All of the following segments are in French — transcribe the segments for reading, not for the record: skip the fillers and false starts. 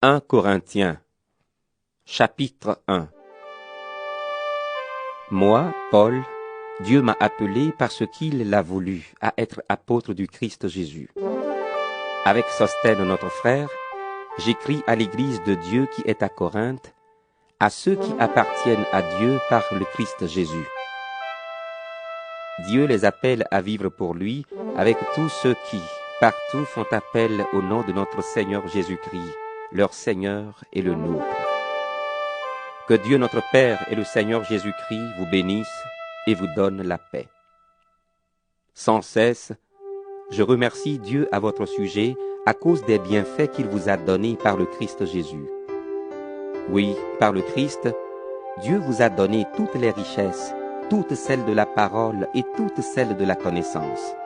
1 Corinthiens, chapitre 1. Moi, Paul, Dieu m'a appelé parce qu'il l'a voulu à être apôtre du Christ Jésus. Avec Sostène notre frère, j'écris à l'Église de Dieu qui est à Corinthe, à ceux qui appartiennent à Dieu par le Christ Jésus. Dieu les appelle à vivre pour lui avec tous ceux qui, partout, font appel au nom de notre Seigneur Jésus-Christ, leur Seigneur et le nôtre. Que Dieu notre Père et le Seigneur Jésus-Christ vous bénissent et vous donnent la paix. Sans cesse, je remercie Dieu à votre sujet à cause des bienfaits qu'il vous a donnés par le Christ Jésus. Oui, par le Christ, Dieu vous a donné toutes les richesses, toutes celles de la parole et toutes celles de la connaissance.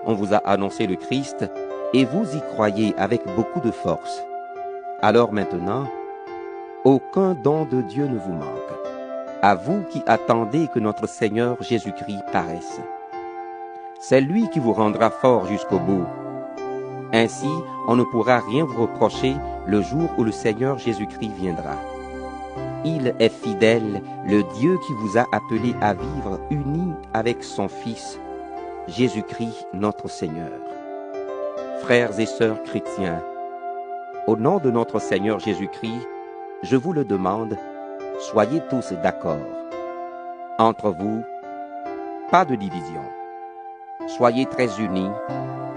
On vous a annoncé le Christ et vous y croyez avec beaucoup de force. Alors maintenant, aucun don de Dieu ne vous manque, à vous qui attendez que notre Seigneur Jésus-Christ paraisse. C'est lui qui vous rendra fort jusqu'au bout. Ainsi, on ne pourra rien vous reprocher le jour où le Seigneur Jésus-Christ viendra. Il est fidèle, le Dieu qui vous a appelé à vivre unis avec son Fils, Jésus-Christ notre Seigneur. Frères et sœurs chrétiens, au nom de notre Seigneur Jésus-Christ, je vous le demande, soyez tous d'accord. Entre vous, pas de division. Soyez très unis,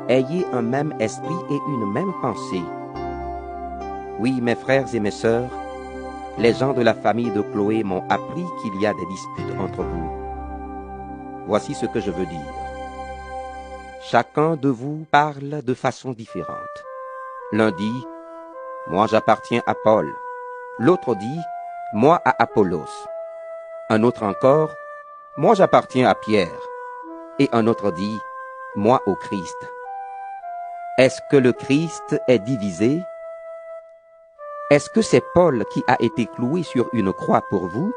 ayez un même esprit et une même pensée. Oui, mes frères et mes sœurs, les gens de la famille de Chloé m'ont appris qu'il y a des disputes entre vous. Voici ce que je veux dire. Chacun de vous parle de façon différente. L'un dit, « Moi j'appartiens à Paul ». L'autre dit, « Moi à Apollos ». Un autre encore, « Moi j'appartiens à Pierre ». Et un autre dit, « Moi au Christ ». Est-ce que le Christ est divisé? Est-ce que c'est Paul qui a été cloué sur une croix pour vous?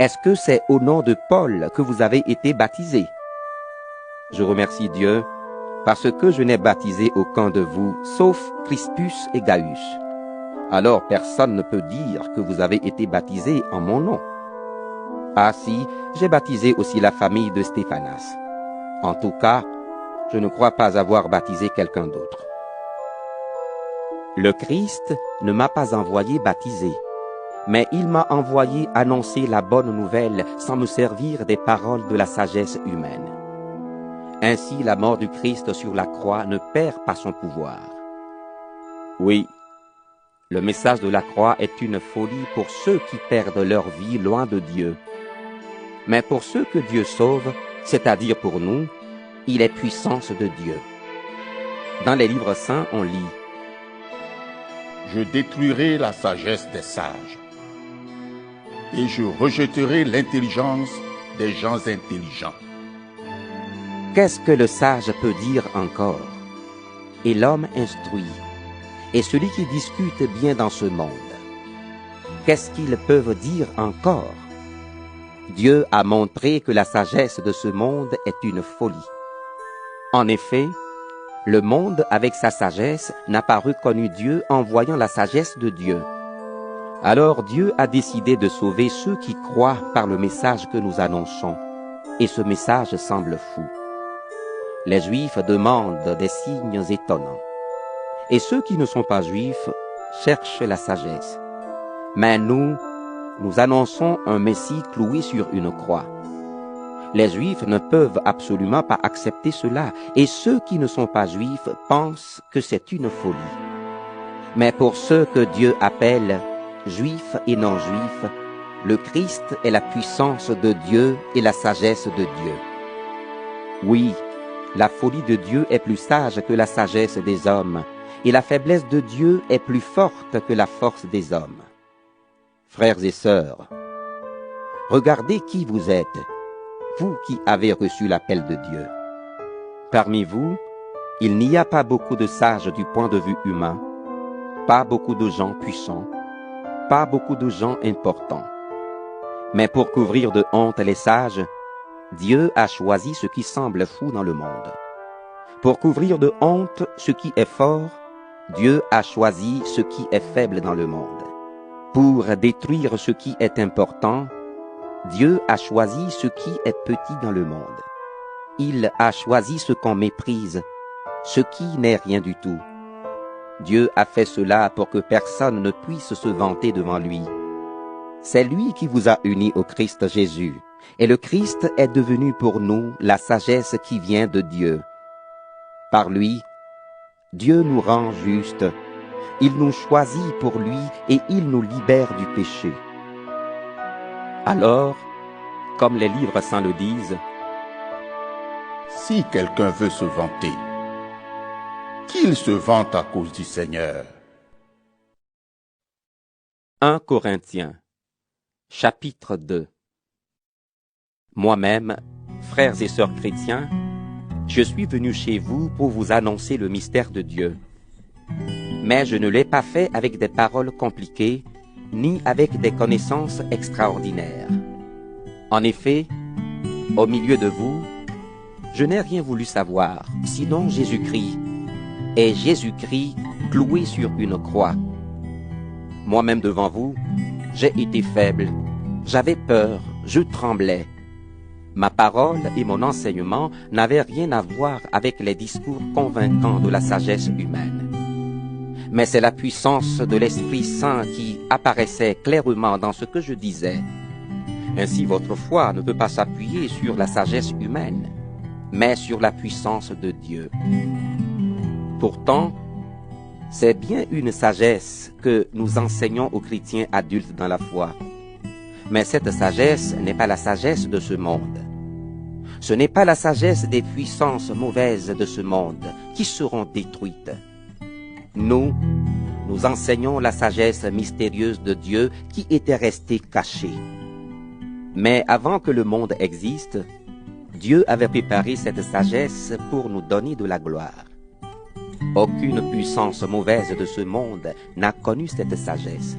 Est-ce que c'est au nom de Paul que vous avez été baptisés? Je remercie Dieu parce que je n'ai baptisé aucun de vous, sauf Crispus et Gaius. Alors personne ne peut dire que vous avez été baptisés en mon nom. Ah si, j'ai baptisé aussi la famille de Stéphanas. En tout cas, je ne crois pas avoir baptisé quelqu'un d'autre. Le Christ ne m'a pas envoyé baptiser, mais il m'a envoyé annoncer la bonne nouvelle sans me servir des paroles de la sagesse humaine. Ainsi, la mort du Christ sur la croix ne perd pas son pouvoir. Oui, le message de la croix est une folie pour ceux qui perdent leur vie loin de Dieu. Mais pour ceux que Dieu sauve, c'est-à-dire pour nous, il est puissance de Dieu. Dans les livres saints, on lit « Je détruirai la sagesse des sages, et je rejetterai l'intelligence des gens intelligents. » Qu'est-ce que le sage peut dire encore? Et l'homme instruit, et celui qui discute bien dans ce monde. Qu'est-ce qu'ils peuvent dire encore? Dieu a montré que la sagesse de ce monde est une folie. En effet, le monde avec sa sagesse n'a pas reconnu Dieu en voyant la sagesse de Dieu. Alors Dieu a décidé de sauver ceux qui croient par le message que nous annonçons, et ce message semble fou. Les Juifs demandent des signes étonnants, et ceux qui ne sont pas Juifs cherchent la sagesse. Mais nous annonçons un Messie cloué sur une croix. Les Juifs ne peuvent absolument pas accepter cela, et ceux qui ne sont pas Juifs pensent que c'est une folie. Mais pour ceux que Dieu appelle Juifs et non-Juifs, le Christ est la puissance de Dieu et la sagesse de Dieu. Oui, la folie de Dieu est plus sage que la sagesse des hommes, et la faiblesse de Dieu est plus forte que la force des hommes. Frères et sœurs, regardez qui vous êtes, vous qui avez reçu l'appel de Dieu. Parmi vous, il n'y a pas beaucoup de sages du point de vue humain, pas beaucoup de gens puissants, pas beaucoup de gens importants. Mais pour couvrir de honte les sages, Dieu a choisi ce qui semble fou dans le monde. Pour couvrir de honte ce qui est fort, Dieu a choisi ce qui est faible dans le monde. Pour détruire ce qui est important, Dieu a choisi ce qui est petit dans le monde. Il a choisi ce qu'on méprise, ce qui n'est rien du tout. Dieu a fait cela pour que personne ne puisse se vanter devant lui. C'est lui qui vous a unis au Christ Jésus, et le Christ est devenu pour nous la sagesse qui vient de Dieu. Par lui, Dieu nous rend justes, il nous choisit pour lui et il nous libère du péché. Alors, comme les livres saints le disent, si quelqu'un veut se vanter, qu'il se vante à cause du Seigneur. 1 Corinthiens, chapitre 2. Moi-même, frères et sœurs chrétiens, je suis venu chez vous pour vous annoncer le mystère de Dieu. Mais je ne l'ai pas fait avec des paroles compliquées, ni avec des connaissances extraordinaires. En effet, au milieu de vous, je n'ai rien voulu savoir, sinon Jésus-Christ, et Jésus-Christ cloué sur une croix. Moi-même devant vous, j'ai été faible, j'avais peur, je tremblais. Ma parole et mon enseignement n'avaient rien à voir avec les discours convaincants de la sagesse humaine. Mais c'est la puissance de l'Esprit Saint qui apparaissait clairement dans ce que je disais. Ainsi votre foi ne peut pas s'appuyer sur la sagesse humaine, mais sur la puissance de Dieu. Pourtant, c'est bien une sagesse que nous enseignons aux chrétiens adultes dans la foi. Mais cette sagesse n'est pas la sagesse de ce monde. Ce n'est pas la sagesse des puissances mauvaises de ce monde qui seront détruites. Nous enseignons la sagesse mystérieuse de Dieu qui était restée cachée. Mais avant que le monde existe, Dieu avait préparé cette sagesse pour nous donner de la gloire. Aucune puissance mauvaise de ce monde n'a connu cette sagesse.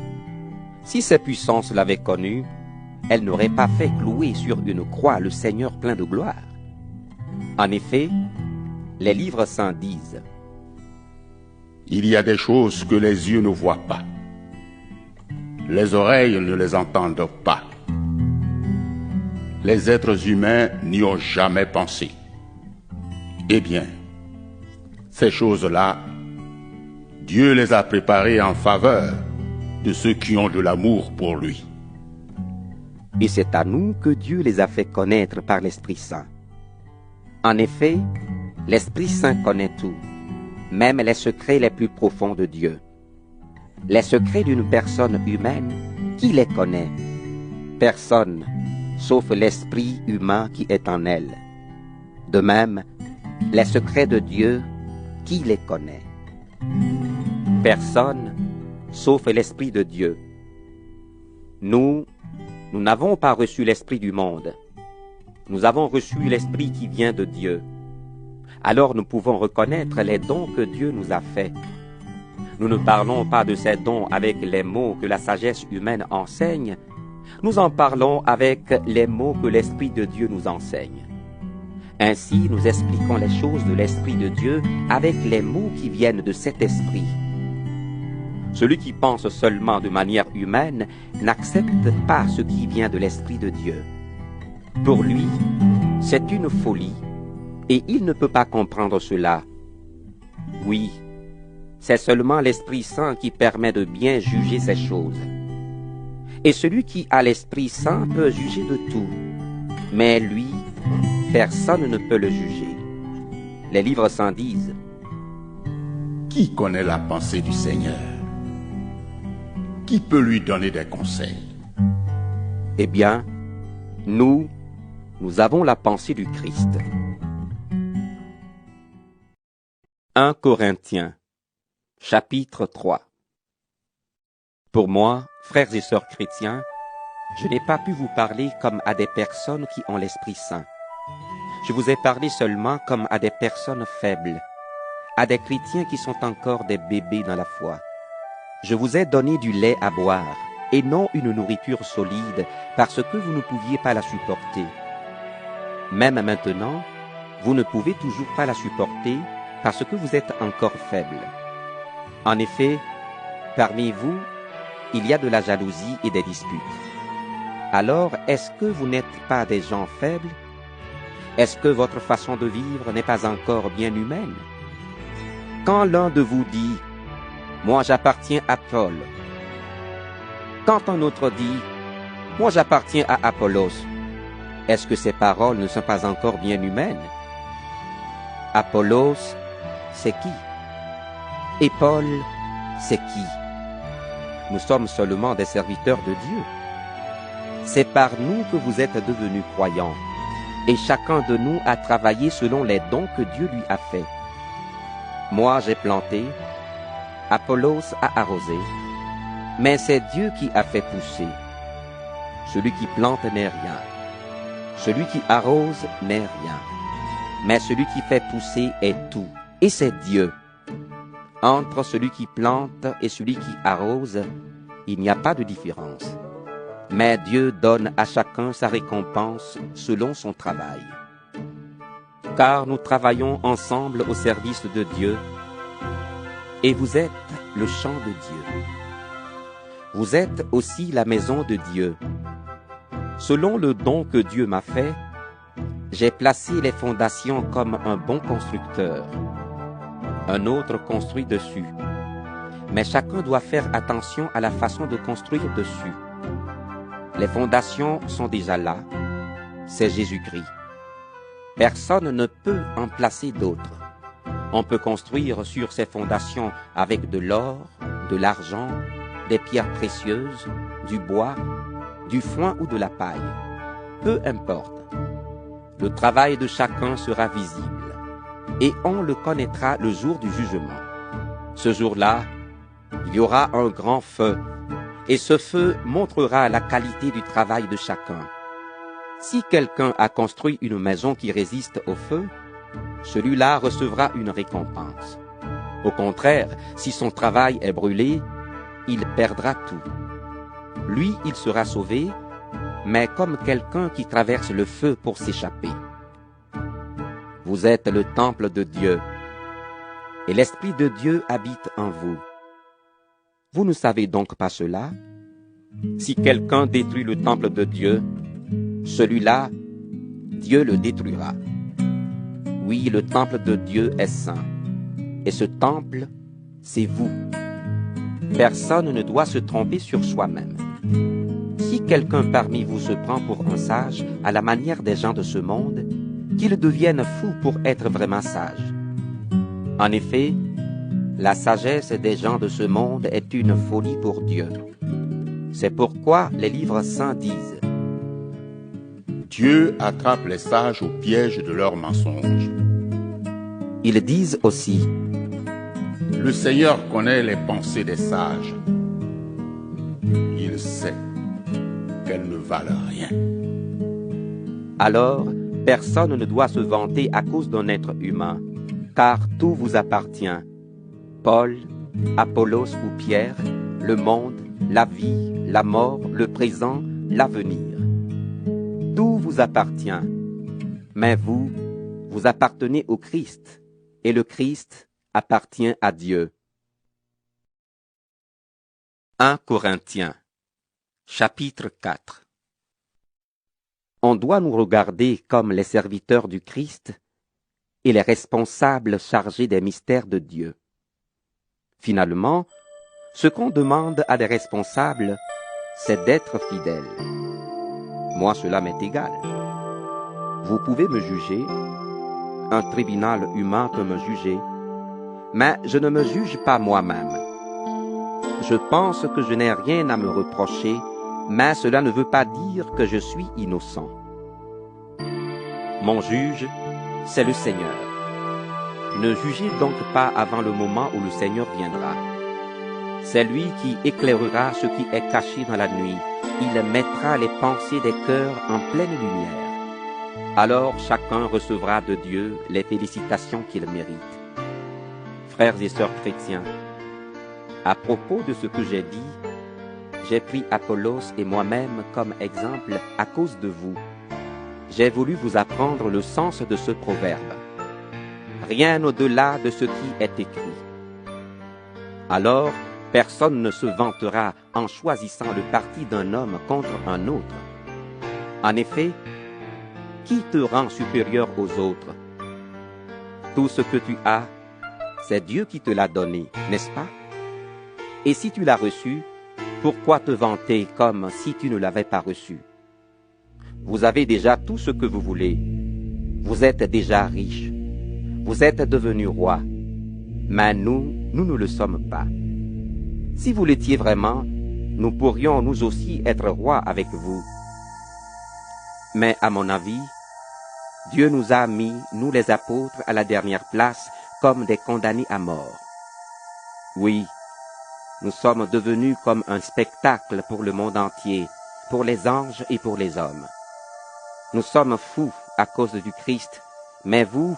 Si ces puissances l'avaient connue, elles n'auraient pas fait clouer sur une croix le Seigneur plein de gloire. En effet, les livres saints disent: Il y a des choses que les yeux ne voient pas, les oreilles ne les entendent pas, les êtres humains n'y ont jamais pensé. Eh bien, ces choses-là, Dieu les a préparées en faveur de ceux qui ont de l'amour pour lui. Et c'est à nous que Dieu les a fait connaître par l'Esprit Saint. En effet, l'Esprit Saint connaît tout, même les secrets les plus profonds de Dieu. Les secrets d'une personne humaine, qui les connaît? Personne, sauf l'esprit humain qui est en elle. De même, les secrets de Dieu, qui les connaît? Personne, sauf l'Esprit de Dieu. Nous n'avons pas reçu l'Esprit du monde. Nous avons reçu l'Esprit qui vient de Dieu. Alors nous pouvons reconnaître les dons que Dieu nous a faits. Nous ne parlons pas de ces dons avec les mots que la sagesse humaine enseigne. Nous en parlons avec les mots que l'Esprit de Dieu nous enseigne. Ainsi, nous expliquons les choses de l'Esprit de Dieu avec les mots qui viennent de cet Esprit. Celui qui pense seulement de manière humaine n'accepte pas ce qui vient de l'Esprit de Dieu. Pour lui, c'est une folie, et il ne peut pas comprendre cela. Oui, c'est seulement l'Esprit Saint qui permet de bien juger ces choses. Et celui qui a l'Esprit Saint peut juger de tout, mais lui, personne ne peut le juger. Les livres saints disent: Qui connaît la pensée du Seigneur? Qui peut lui donner des conseils? Eh bien, nous avons la pensée du Christ. 1 Corinthiens, chapitre 3. Pour moi, frères et sœurs chrétiens, je n'ai pas pu vous parler comme à des personnes qui ont l'Esprit Saint. Je vous ai parlé seulement comme à des personnes faibles, à des chrétiens qui sont encore des bébés dans la foi. Je vous ai donné du lait à boire, et non une nourriture solide, parce que vous ne pouviez pas la supporter. Même maintenant, vous ne pouvez toujours pas la supporter, parce que vous êtes encore faible. En effet, parmi vous, il y a de la jalousie et des disputes. Alors, est-ce que vous n'êtes pas des gens faibles? Est-ce que votre façon de vivre n'est pas encore bien humaine? Quand l'un de vous dit « Moi j'appartiens à Paul », quand un autre dit « Moi j'appartiens à Apollos », est-ce que ces paroles ne sont pas encore bien humaines? Apollos, c'est qui? Et Paul, c'est qui? Nous sommes seulement des serviteurs de Dieu. C'est par nous que vous êtes devenus croyants, et chacun de nous a travaillé selon les dons que Dieu lui a faits. Moi j'ai planté, Apollos a arrosé, mais c'est Dieu qui a fait pousser. Celui qui plante n'est rien, celui qui arrose n'est rien, mais celui qui fait pousser est tout, et c'est Dieu. Entre celui qui plante et celui qui arrose, il n'y a pas de différence. Mais Dieu donne à chacun sa récompense selon son travail. Car nous travaillons ensemble au service de Dieu, et vous êtes le champ de Dieu. Vous êtes aussi la maison de Dieu. Selon le don que Dieu m'a fait, j'ai placé les fondations comme un bon constructeur. Un autre construit dessus. Mais chacun doit faire attention à la façon de construire dessus. Les fondations sont déjà là, c'est Jésus-Christ. Personne ne peut en placer d'autres. On peut construire sur ces fondations avec de l'or, de l'argent, des pierres précieuses, du bois, du foin ou de la paille. Peu importe. Le travail de chacun sera visible, et on le connaîtra le jour du jugement. Ce jour-là, il y aura un grand feu, et ce feu montrera la qualité du travail de chacun. Si quelqu'un a construit une maison qui résiste au feu, celui-là recevra une récompense. Au contraire, si son travail est brûlé, il perdra tout. Lui, il sera sauvé, mais comme quelqu'un qui traverse le feu pour s'échapper. Vous êtes le temple de Dieu, et l'Esprit de Dieu habite en vous. Vous ne savez donc pas cela? Si quelqu'un détruit le temple de Dieu, celui-là, Dieu le détruira. Oui, le temple de Dieu est saint, et ce temple, c'est vous. Personne ne doit se tromper sur soi-même. Si quelqu'un parmi vous se prend pour un sage à la manière des gens de ce monde, qu'il devienne fou pour être vraiment sage. En effet, la sagesse des gens de ce monde est une folie pour Dieu. C'est pourquoi les livres saints disent « Dieu attrape les sages au piège de leurs mensonges. » Ils disent aussi « Le Seigneur connaît les pensées des sages. Il sait qu'elles ne valent rien. » Alors, personne ne doit se vanter à cause d'un être humain, car tout vous appartient. Paul, Apollos ou Pierre, le monde, la vie, la mort, le présent, l'avenir. Tout vous appartient. Mais vous, vous appartenez au Christ, et le Christ appartient à Dieu. 1 Corinthiens, chapitre 4. On doit nous regarder comme les serviteurs du Christ et les responsables chargés des mystères de Dieu. Finalement, ce qu'on demande à des responsables, c'est d'être fidèles. Moi, cela m'est égal. Vous pouvez me juger, un tribunal humain peut me juger, mais je ne me juge pas moi-même. Je pense que je n'ai rien à me reprocher, mais cela ne veut pas dire que je suis innocent. Mon juge, c'est le Seigneur. Ne jugez donc pas avant le moment où le Seigneur viendra. C'est lui qui éclairera ce qui est caché dans la nuit. Il mettra les pensées des cœurs en pleine lumière. Alors chacun recevra de Dieu les félicitations qu'il mérite. Frères et sœurs chrétiens, à propos de ce que j'ai dit, j'ai pris Apollos et moi-même comme exemple à cause de vous. J'ai voulu vous apprendre le sens de ce proverbe. Rien au-delà de ce qui est écrit. Alors, personne ne se vantera en choisissant le parti d'un homme contre un autre. En effet, qui te rend supérieur aux autres? Tout ce que tu as, c'est Dieu qui te l'a donné, n'est-ce pas? Et si tu l'as reçu, pourquoi te vanter comme si tu ne l'avais pas reçu? Vous avez déjà tout ce que vous voulez. Vous êtes déjà riche. Vous êtes devenu roi. Mais nous ne le sommes pas. Si vous l'étiez vraiment, nous pourrions nous aussi être rois avec vous. Mais à mon avis, Dieu nous a mis, nous les apôtres, à la dernière place comme des condamnés à mort. Oui, nous sommes devenus comme un spectacle pour le monde entier, pour les anges et pour les hommes. Nous sommes fous à cause du Christ, mais vous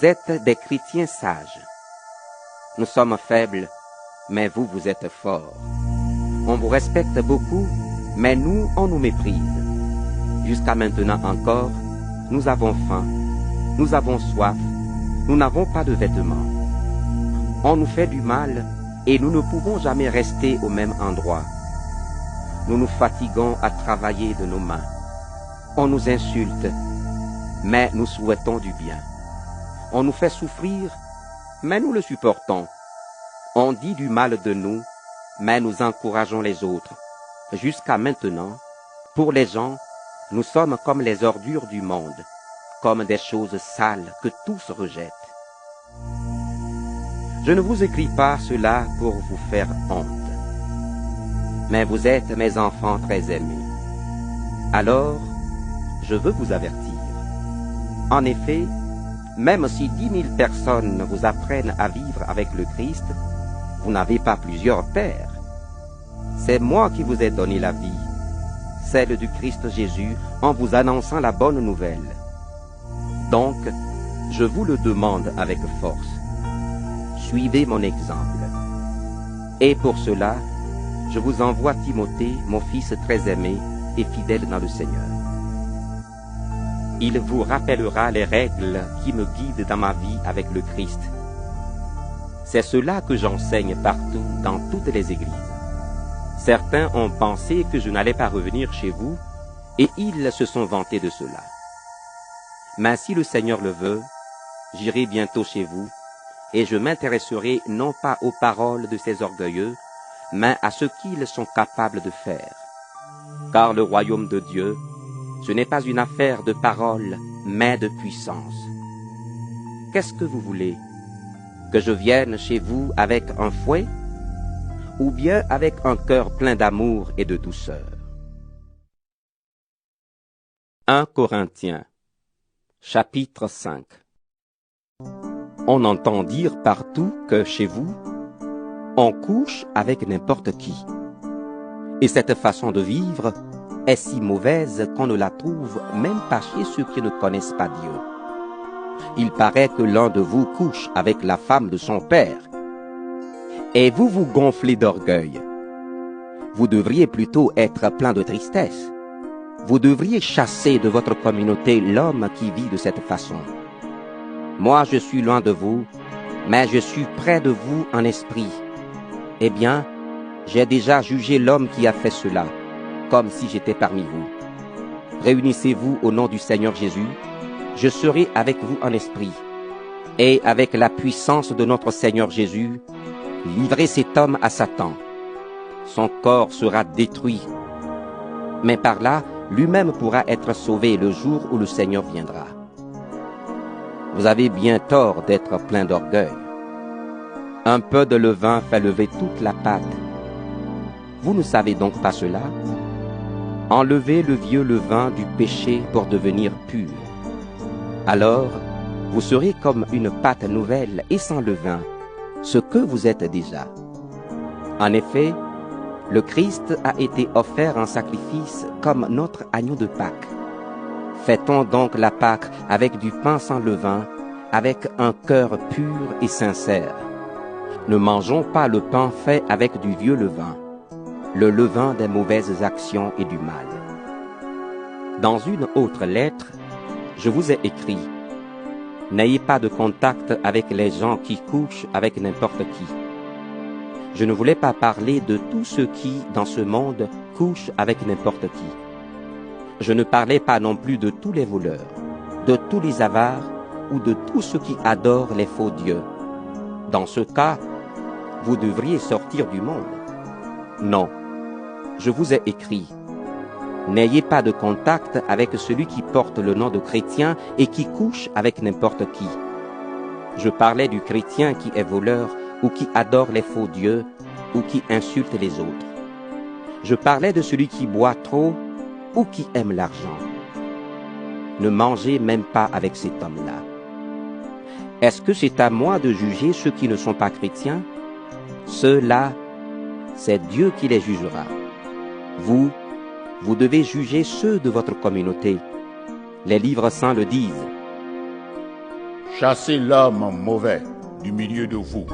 êtes des chrétiens sages. Nous sommes faibles, mais vous êtes forts. On vous respecte beaucoup, mais nous, on nous méprise. Jusqu'à maintenant encore, nous avons faim, nous avons soif, nous n'avons pas de vêtements. On nous fait du mal et nous ne pouvons jamais rester au même endroit. Nous nous fatiguons à travailler de nos mains. On nous insulte, mais nous souhaitons du bien. On nous fait souffrir, mais nous le supportons. On dit du mal de nous, mais nous encourageons les autres. Jusqu'à maintenant, pour les gens, nous sommes comme les ordures du monde, comme des choses sales que tous rejettent. Je ne vous écris pas cela pour vous faire honte, mais vous êtes mes enfants très aimés. Alors, je veux vous avertir. En effet, même si 10 000 personnes vous apprennent à vivre avec le Christ, vous n'avez pas plusieurs pères. C'est moi qui vous ai donné la vie, celle du Christ Jésus, en vous annonçant la bonne nouvelle. Donc, je vous le demande avec force. Suivez mon exemple. Et pour cela, je vous envoie Timothée, mon fils très aimé et fidèle dans le Seigneur. Il vous rappellera les règles qui me guident dans ma vie avec le Christ. C'est cela que j'enseigne partout dans toutes les églises. Certains ont pensé que je n'allais pas revenir chez vous, et ils se sont vantés de cela. Mais si le Seigneur le veut, j'irai bientôt chez vous, et je m'intéresserai non pas aux paroles de ces orgueilleux, mais à ce qu'ils sont capables de faire. Car le royaume de Dieu, ce n'est pas une affaire de parole, mais de puissance. Qu'est-ce que vous voulez? Que je vienne chez vous avec un fouet? Ou bien avec un cœur plein d'amour et de douceur? 1 Corinthiens, chapitre 5. On entend dire partout que chez vous, on couche avec n'importe qui. Et cette façon de vivre est si mauvaise qu'on ne la trouve même pas chez ceux qui ne connaissent pas Dieu. Il paraît que l'un de vous couche avec la femme de son père, et vous vous gonflez d'orgueil. Vous devriez plutôt être plein de tristesse. Vous devriez chasser de votre communauté l'homme qui vit de cette façon. Moi, je suis loin de vous, mais je suis près de vous en esprit. Eh bien, j'ai déjà jugé l'homme qui a fait cela, comme si j'étais parmi vous. Réunissez-vous au nom du Seigneur Jésus, je serai avec vous en esprit. Et avec la puissance de notre Seigneur Jésus, livrez cet homme à Satan. Son corps sera détruit, mais par là, lui-même pourra être sauvé le jour où le Seigneur viendra. Vous avez bien tort d'être plein d'orgueil. Un peu de levain fait lever toute la pâte. Vous ne savez donc pas cela? Enlevez le vieux levain du péché pour devenir pur. Alors, vous serez comme une pâte nouvelle et sans levain, ce que vous êtes déjà. En effet, le Christ a été offert en sacrifice comme notre agneau de Pâques. Fêtons donc la Pâque avec du pain sans levain, avec un cœur pur et sincère. Ne mangeons pas le pain fait avec du vieux levain, le levain des mauvaises actions et du mal. Dans une autre lettre, je vous ai écrit: n'ayez pas de contact avec les gens qui couchent avec n'importe qui. Je ne voulais pas parler de tous ceux qui, dans ce monde, couchent avec n'importe qui. Je ne parlais pas non plus de tous les voleurs, de tous les avares ou de tous ceux qui adorent les faux dieux. Dans ce cas, vous devriez sortir du monde. Non, je vous ai écrit. N'ayez pas de contact avec celui qui porte le nom de chrétien et qui couche avec n'importe qui. Je parlais du chrétien qui est voleur ou qui adore les faux dieux ou qui insulte les autres. Je parlais de celui qui boit trop ou qui aime l'argent. Ne mangez même pas avec cet homme-là. Est-ce que c'est à moi de juger ceux qui ne sont pas chrétiens? Ceux-là, c'est Dieu qui les jugera. Vous devez juger ceux de votre communauté. Les livres saints le disent. Chassez l'homme mauvais du milieu de vous.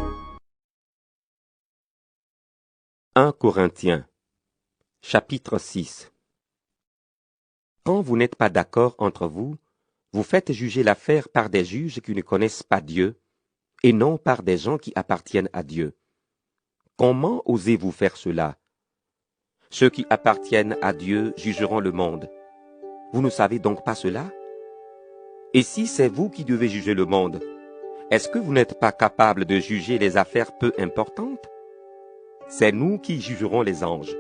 1 Corinthiens, chapitre 6. Quand vous n'êtes pas d'accord entre vous, vous faites juger l'affaire par des juges qui ne connaissent pas Dieu, et non par des gens qui appartiennent à Dieu. Comment osez-vous faire cela? Ceux qui appartiennent à Dieu jugeront le monde. Vous ne savez donc pas cela? Et si c'est vous qui devez juger le monde, est-ce que vous n'êtes pas capable de juger les affaires peu importantes? C'est nous qui jugerons les anges.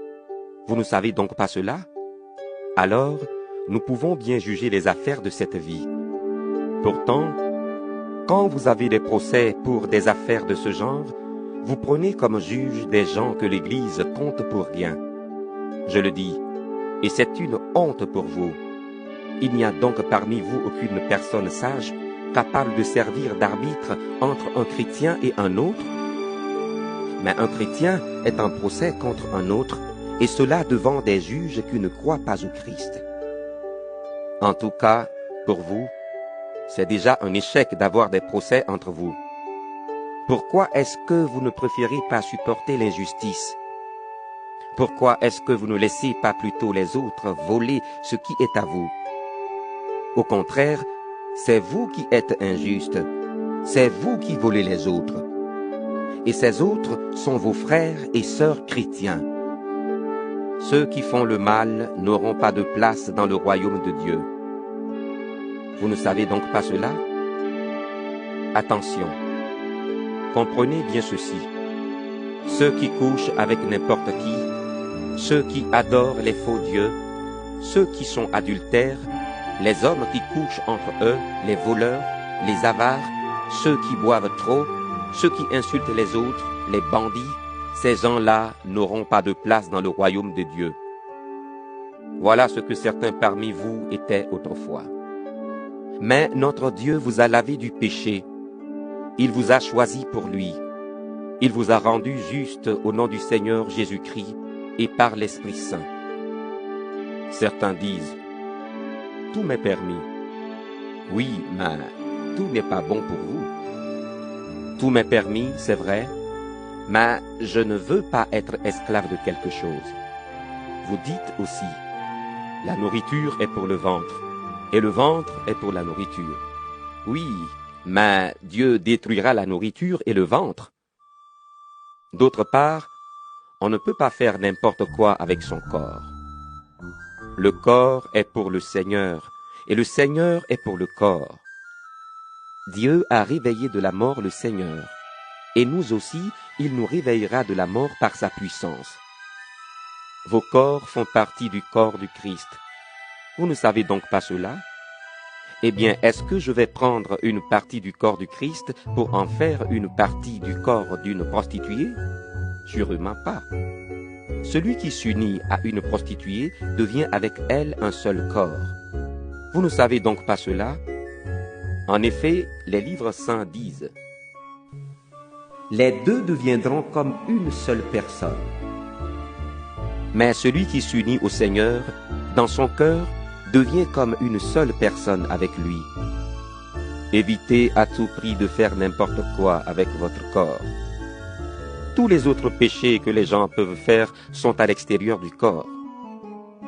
Vous ne savez donc pas cela? Alors, nous pouvons bien juger les affaires de cette vie. Pourtant, quand vous avez des procès pour des affaires de ce genre, vous prenez comme juge des gens que l'Église compte pour rien. Je le dis, et c'est une honte pour vous. Il n'y a donc parmi vous aucune personne sage capable de servir d'arbitre entre un chrétien et un autre. Mais un chrétien est en procès contre un autre, et cela devant des juges qui ne croient pas au Christ. En tout cas, pour vous, c'est déjà un échec d'avoir des procès entre vous. Pourquoi est-ce que vous ne préférez pas supporter l'injustice? Pourquoi est-ce que vous ne laissez pas plutôt les autres voler ce qui est à vous? Au contraire, c'est vous qui êtes injuste, c'est vous qui volez les autres. Et ces autres sont vos frères et sœurs chrétiens. Ceux qui font le mal n'auront pas de place dans le royaume de Dieu. Vous ne savez donc pas cela? Attention, comprenez bien ceci. Ceux qui couchent avec n'importe qui, ceux qui adorent les faux dieux, ceux qui sont adultères, les hommes qui couchent entre eux, les voleurs, les avares, ceux qui boivent trop, ceux qui insultent les autres, les bandits, ces gens-là n'auront pas de place dans le royaume de Dieu. Voilà ce que certains parmi vous étaient autrefois. Mais notre Dieu vous a lavé du péché. Il vous a choisi pour lui. Il vous a rendu juste au nom du Seigneur Jésus-Christ et par l'Esprit Saint. Certains disent, « Tout m'est permis. » Oui, mais tout n'est pas bon pour vous. Tout m'est permis, c'est vrai, mais je ne veux pas être esclave de quelque chose. Vous dites aussi, la nourriture est pour le ventre, et le ventre est pour la nourriture. Oui, mais Dieu détruira la nourriture et le ventre. D'autre part, on ne peut pas faire n'importe quoi avec son corps. Le corps est pour le Seigneur, et le Seigneur est pour le corps. Dieu a réveillé de la mort le Seigneur, et nous aussi, il nous réveillera de la mort par sa puissance. Vos corps font partie du corps du Christ. Vous ne savez donc pas cela? Eh bien, est-ce que je vais prendre une partie du corps du Christ pour en faire une partie du corps d'une prostituée? Sûrement pas. Celui qui s'unit à une prostituée devient avec elle un seul corps. Vous ne savez donc pas cela? En effet, les livres saints disent « Les deux deviendront comme une seule personne. » Mais celui qui s'unit au Seigneur, dans son cœur, devient comme une seule personne avec lui. Évitez à tout prix de faire n'importe quoi avec votre corps. Tous les autres péchés que les gens peuvent faire sont à l'extérieur du corps.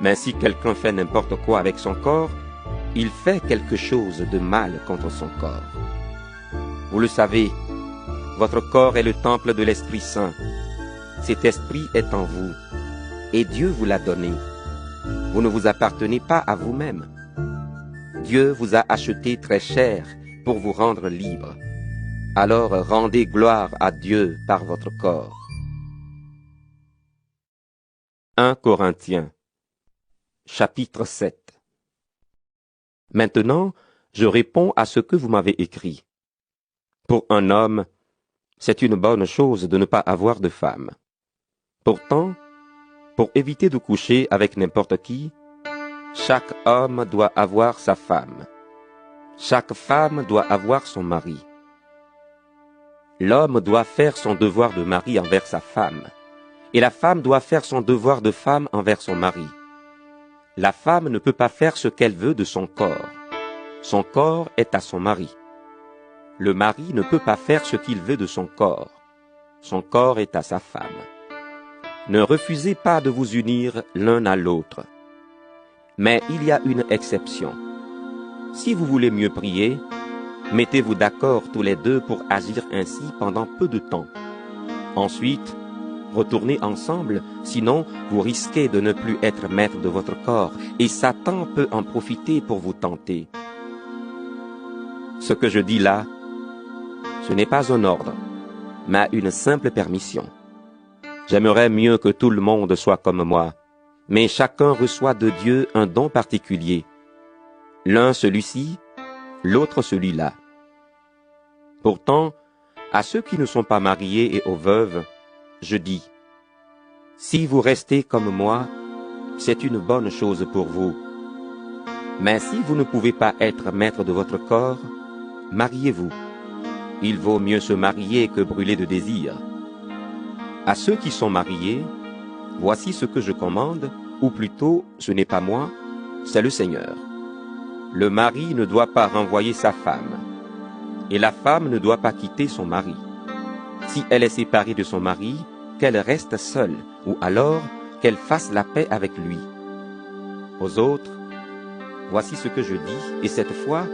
Mais si quelqu'un fait n'importe quoi avec son corps, il fait quelque chose de mal contre son corps. Vous le savez, votre corps est le temple de l'Esprit Saint. cet esprit est en vous, et Dieu vous l'a donné. Vous ne vous appartenez pas à vous-même. Dieu vous a acheté très cher pour vous rendre libre. Alors rendez gloire à Dieu par votre corps. 1 Corinthiens, chapitre 7. Maintenant, je réponds à ce que vous m'avez écrit. Pour un homme, c'est une bonne chose de ne pas avoir de femme. Pourtant, pour éviter de coucher avec n'importe qui, chaque homme doit avoir sa femme. Chaque femme doit avoir son mari. L'homme doit faire son devoir de mari envers sa femme, et la femme doit faire son devoir de femme envers son mari. La femme ne peut pas faire ce qu'elle veut de son corps. Son corps est à son mari. Le mari ne peut pas faire ce qu'il veut de son corps. Son corps est à sa femme. Ne refusez pas de vous unir l'un à l'autre. Mais il y a une exception. Si vous voulez mieux prier, mettez-vous d'accord tous les deux pour agir ainsi pendant peu de temps. Ensuite, retournez ensemble, sinon vous risquez de ne plus être maître de votre corps, et Satan peut en profiter pour vous tenter. Ce que je dis là, ce n'est pas un ordre, mais une simple permission. J'aimerais mieux que tout le monde soit comme moi, mais chacun reçoit de Dieu un don particulier. L'un celui-ci, l'autre celui-là. Pourtant, à ceux qui ne sont pas mariés et aux veuves, je dis, si vous restez comme moi, c'est une bonne chose pour vous. Mais si vous ne pouvez pas être maître de votre corps, mariez-vous. Il vaut mieux se marier que brûler de désir. À ceux qui sont mariés, voici ce que je commande, ou plutôt, ce n'est pas moi, c'est le Seigneur. Le mari ne doit pas renvoyer sa femme, et la femme ne doit pas quitter son mari. Si elle est séparée de son mari, qu'elle reste seule, ou alors qu'elle fasse la paix avec lui. Aux autres, voici ce que je dis, et cette fois,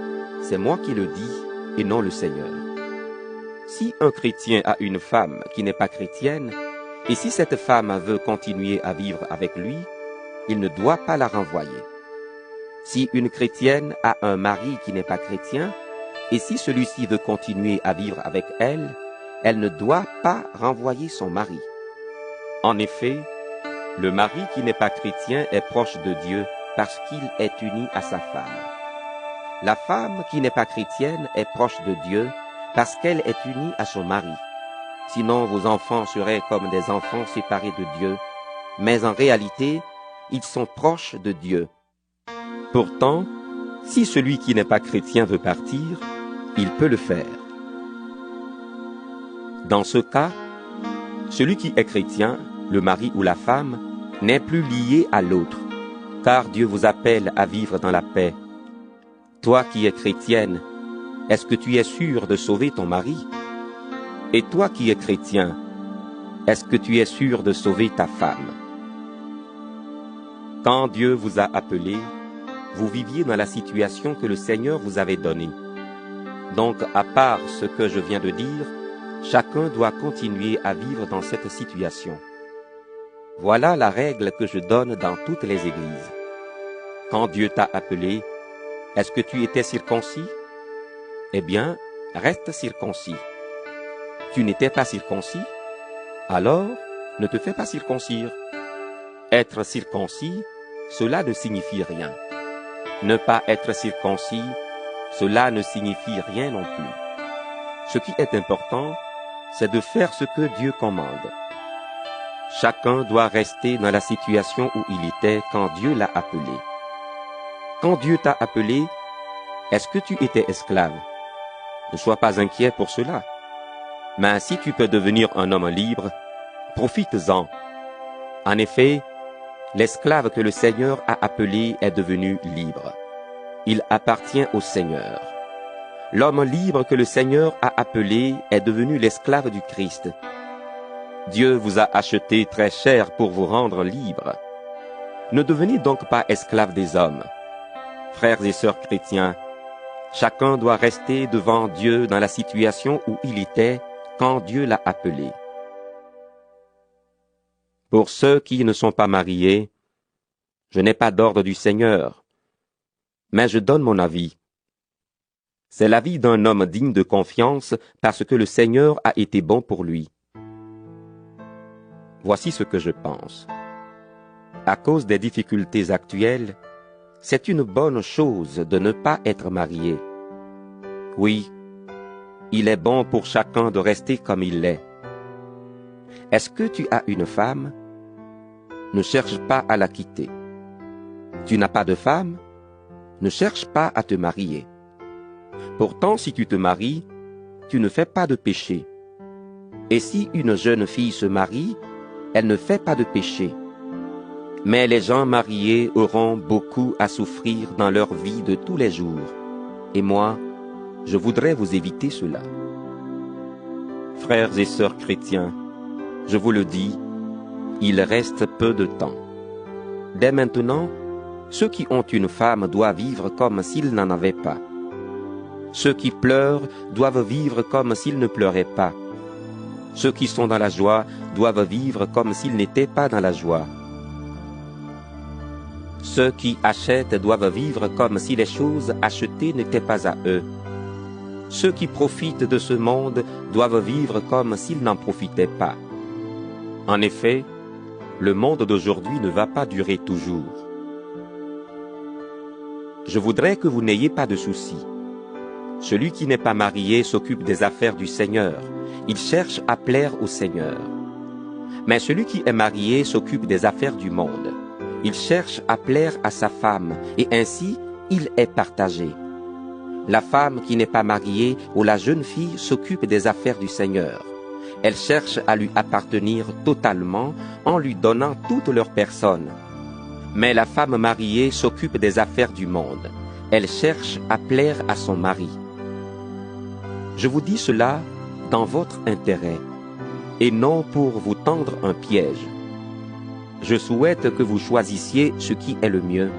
c'est moi qui le dis, et non le Seigneur. Si un chrétien a une femme qui n'est pas chrétienne, et si cette femme veut continuer à vivre avec lui, il ne doit pas la renvoyer. Si une chrétienne a un mari qui n'est pas chrétien, et si celui-ci veut continuer à vivre avec elle, elle ne doit pas renvoyer son mari. En effet, le mari qui n'est pas chrétien est proche de Dieu parce qu'il est uni à sa femme. La femme qui n'est pas chrétienne est proche de Dieu parce qu'elle est unie à son mari. Sinon vos enfants seraient comme des enfants séparés de Dieu, mais en réalité, ils sont proches de Dieu. Pourtant, si celui qui n'est pas chrétien veut partir, il peut le faire. Dans ce cas, celui qui est chrétien, le mari ou la femme, n'est plus lié à l'autre, car Dieu vous appelle à vivre dans la paix. Toi qui es chrétienne, est-ce que tu es sûr de sauver ton mari? Et toi qui es chrétien, est-ce que tu es sûr de sauver ta femme? Quand Dieu vous a appelé, vous viviez dans la situation que le Seigneur vous avait donnée. Donc, à part ce que je viens de dire, chacun doit continuer à vivre dans cette situation. Voilà la règle que je donne dans toutes les églises. Quand Dieu t'a appelé, est-ce que tu étais circoncis? Eh bien, reste circoncis. Tu n'étais pas circoncis? Alors, ne te fais pas circoncire. Être circoncis, cela ne signifie rien. Ne pas être circoncis, cela ne signifie rien non plus. Ce qui est important, c'est de faire ce que Dieu commande. Chacun doit rester dans la situation où il était quand Dieu l'a appelé. Quand Dieu t'a appelé, est-ce que tu étais esclave? Ne sois pas inquiet pour cela. Mais si tu peux devenir un homme libre, profites-en. En effet, l'esclave que le Seigneur a appelé est devenu libre. Il appartient au Seigneur. L'homme libre que le Seigneur a appelé est devenu l'esclave du Christ. Dieu vous a acheté très cher pour vous rendre libre. Ne devenez donc pas esclaves des hommes. Frères et sœurs chrétiens, chacun doit rester devant Dieu dans la situation où il était quand Dieu l'a appelé. Pour ceux qui ne sont pas mariés, je n'ai pas d'ordre du Seigneur, mais je donne mon avis. C'est l'avis d'un homme digne de confiance parce que le Seigneur a été bon pour lui. Voici ce que je pense. À cause des difficultés actuelles, c'est une bonne chose de ne pas être marié. Oui, il est bon pour chacun de rester comme il l'est. Est-ce que tu as une femme? Ne cherche pas à la quitter. Tu n'as pas de femme? Ne cherche pas à te marier. Pourtant, si tu te maries, tu ne fais pas de péché. Et si une jeune fille se marie, elle ne fait pas de péché. Mais les gens mariés auront beaucoup à souffrir dans leur vie de tous les jours. Et moi, je voudrais vous éviter cela. Frères et sœurs chrétiens, je vous le dis, il reste peu de temps. Dès maintenant, ceux qui ont une femme doivent vivre comme s'ils n'en avaient pas. Ceux qui pleurent doivent vivre comme s'ils ne pleuraient pas. Ceux qui sont dans la joie doivent vivre comme s'ils n'étaient pas dans la joie. Ceux qui achètent doivent vivre comme si les choses achetées n'étaient pas à eux. Ceux qui profitent de ce monde doivent vivre comme s'ils n'en profitaient pas. En effet, le monde d'aujourd'hui ne va pas durer toujours. Je voudrais que vous n'ayez pas de soucis. Celui qui n'est pas marié s'occupe des affaires du Seigneur. Il cherche à plaire au Seigneur. Mais celui qui est marié s'occupe des affaires du monde. Il cherche à plaire à sa femme, et ainsi il est partagé. La femme qui n'est pas mariée ou la jeune fille s'occupe des affaires du Seigneur. Elle cherche à lui appartenir totalement en lui donnant toute leur personne. Mais la femme mariée s'occupe des affaires du monde. Elle cherche à plaire à son mari. Je vous dis cela dans votre intérêt, et non pour vous tendre un piège. Je souhaite que vous choisissiez ce qui est le mieux,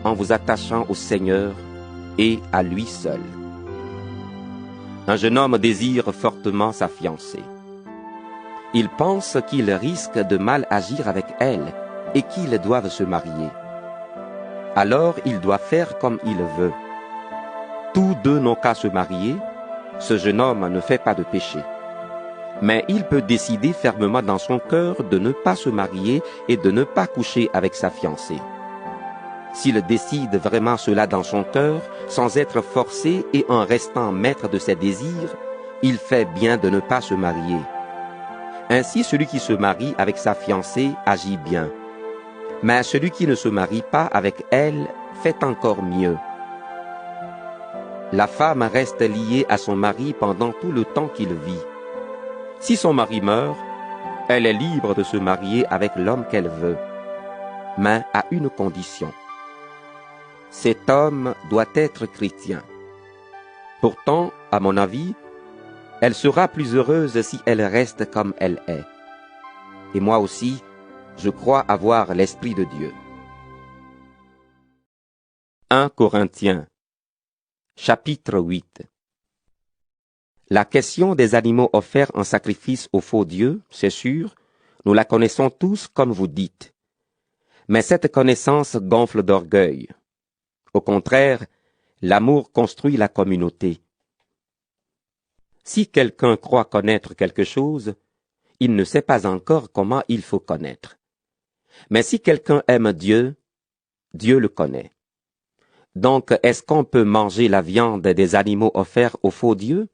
en vous attachant au Seigneur et à lui seul. Un jeune homme désire fortement sa fiancée. Il pense qu'il risque de mal agir avec elle et qu'ils doivent se marier. Alors il doit faire comme il veut. Tous deux n'ont qu'à se marier. Ce jeune homme ne fait pas de péché. Mais il peut décider fermement dans son cœur de ne pas se marier et de ne pas coucher avec sa fiancée. S'il décide vraiment cela dans son cœur, sans être forcé et en restant maître de ses désirs, il fait bien de ne pas se marier. Ainsi, celui qui se marie avec sa fiancée agit bien. Mais celui qui ne se marie pas avec elle fait encore mieux. La femme reste liée à son mari pendant tout le temps qu'il vit. Si son mari meurt, elle est libre de se marier avec l'homme qu'elle veut, mais à une condition. Cet homme doit être chrétien. Pourtant, à mon avis, elle sera plus heureuse si elle reste comme elle est. Et moi aussi, je crois avoir l'Esprit de Dieu. 1 Corinthiens, chapitre 8. La question des animaux offerts en sacrifice aux faux dieux, c'est sûr, nous la connaissons tous comme vous dites. Mais cette connaissance gonfle d'orgueil. Au contraire, l'amour construit la communauté. Si quelqu'un croit connaître quelque chose, il ne sait pas encore comment il faut connaître. Mais si quelqu'un aime Dieu, Dieu le connaît. Donc, est-ce qu'on peut manger la viande des animaux offerts aux faux dieux?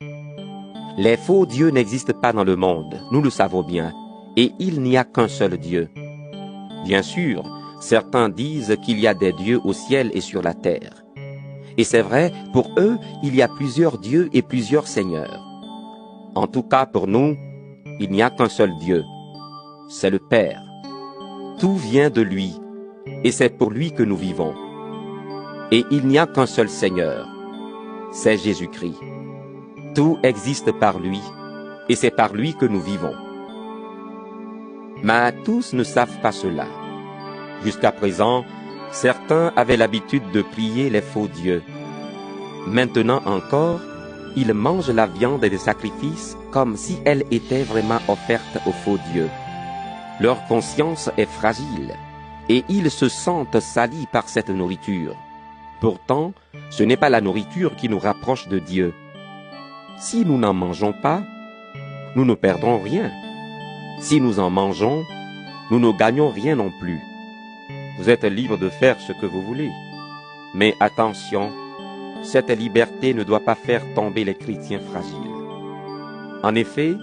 Les faux dieux n'existent pas dans le monde, nous le savons bien, et il n'y a qu'un seul Dieu. Bien sûr, certains disent qu'il y a des dieux au ciel et sur la terre. Et c'est vrai, pour eux, il y a plusieurs dieux et plusieurs seigneurs. En tout cas, pour nous, il n'y a qu'un seul Dieu, c'est le Père. Tout vient de lui, et c'est pour lui que nous vivons. Et il n'y a qu'un seul Seigneur, c'est Jésus-Christ. Tout existe par lui, et c'est par lui que nous vivons. Mais tous ne savent pas cela. Jusqu'à présent, certains avaient l'habitude de prier les faux dieux. Maintenant encore, ils mangent la viande des sacrifices comme si elle était vraiment offerte aux faux dieux. Leur conscience est fragile et ils se sentent salis par cette nourriture. Pourtant, ce n'est pas la nourriture qui nous rapproche de Dieu. Si nous n'en mangeons pas, nous ne perdrons rien. Si nous en mangeons, nous ne gagnons rien non plus. Vous êtes libre de faire ce que vous voulez. Mais attention, cette liberté ne doit pas faire tomber les chrétiens fragiles. En effet,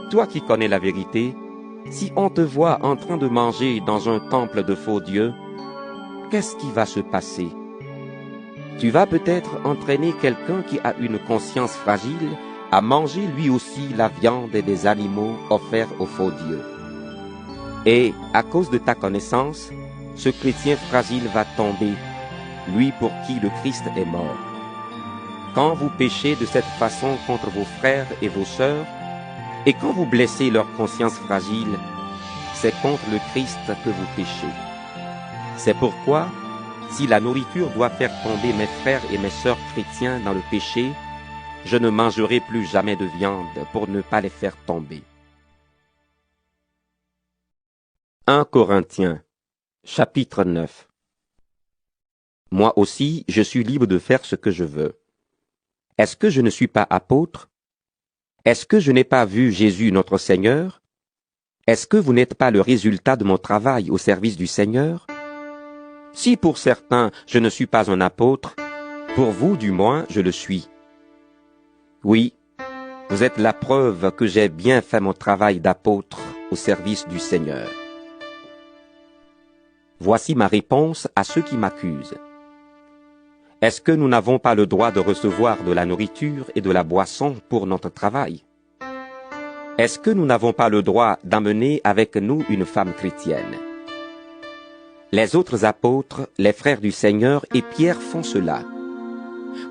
toi qui connais la vérité, si on te voit en train de manger dans un temple de faux dieux, qu'est-ce qui va se passer? Tu vas peut-être entraîner quelqu'un qui a une conscience fragile à manger lui aussi la viande des animaux offerts aux faux dieux. Et, à cause de ta connaissance, ce chrétien fragile va tomber, lui pour qui le Christ est mort. Quand vous péchez de cette façon contre vos frères et vos sœurs, et quand vous blessez leur conscience fragile, c'est contre le Christ que vous péchez. C'est pourquoi, si la nourriture doit faire tomber mes frères et mes sœurs chrétiens dans le péché, je ne mangerai plus jamais de viande pour ne pas les faire tomber. 1 Corinthiens, chapitre 9. Moi aussi, je suis libre de faire ce que je veux. Est-ce que je ne suis pas apôtre? Est-ce que je n'ai pas vu Jésus notre Seigneur? Est-ce que vous n'êtes pas le résultat de mon travail au service du Seigneur? Si pour certains je ne suis pas un apôtre, pour vous du moins je le suis. Oui, vous êtes la preuve que j'ai bien fait mon travail d'apôtre au service du Seigneur. Voici ma réponse à ceux qui m'accusent. Est-ce que nous n'avons pas le droit de recevoir de la nourriture et de la boisson pour notre travail? Est-ce que nous n'avons pas le droit d'amener avec nous une femme chrétienne? Les autres apôtres, les frères du Seigneur et Pierre font cela.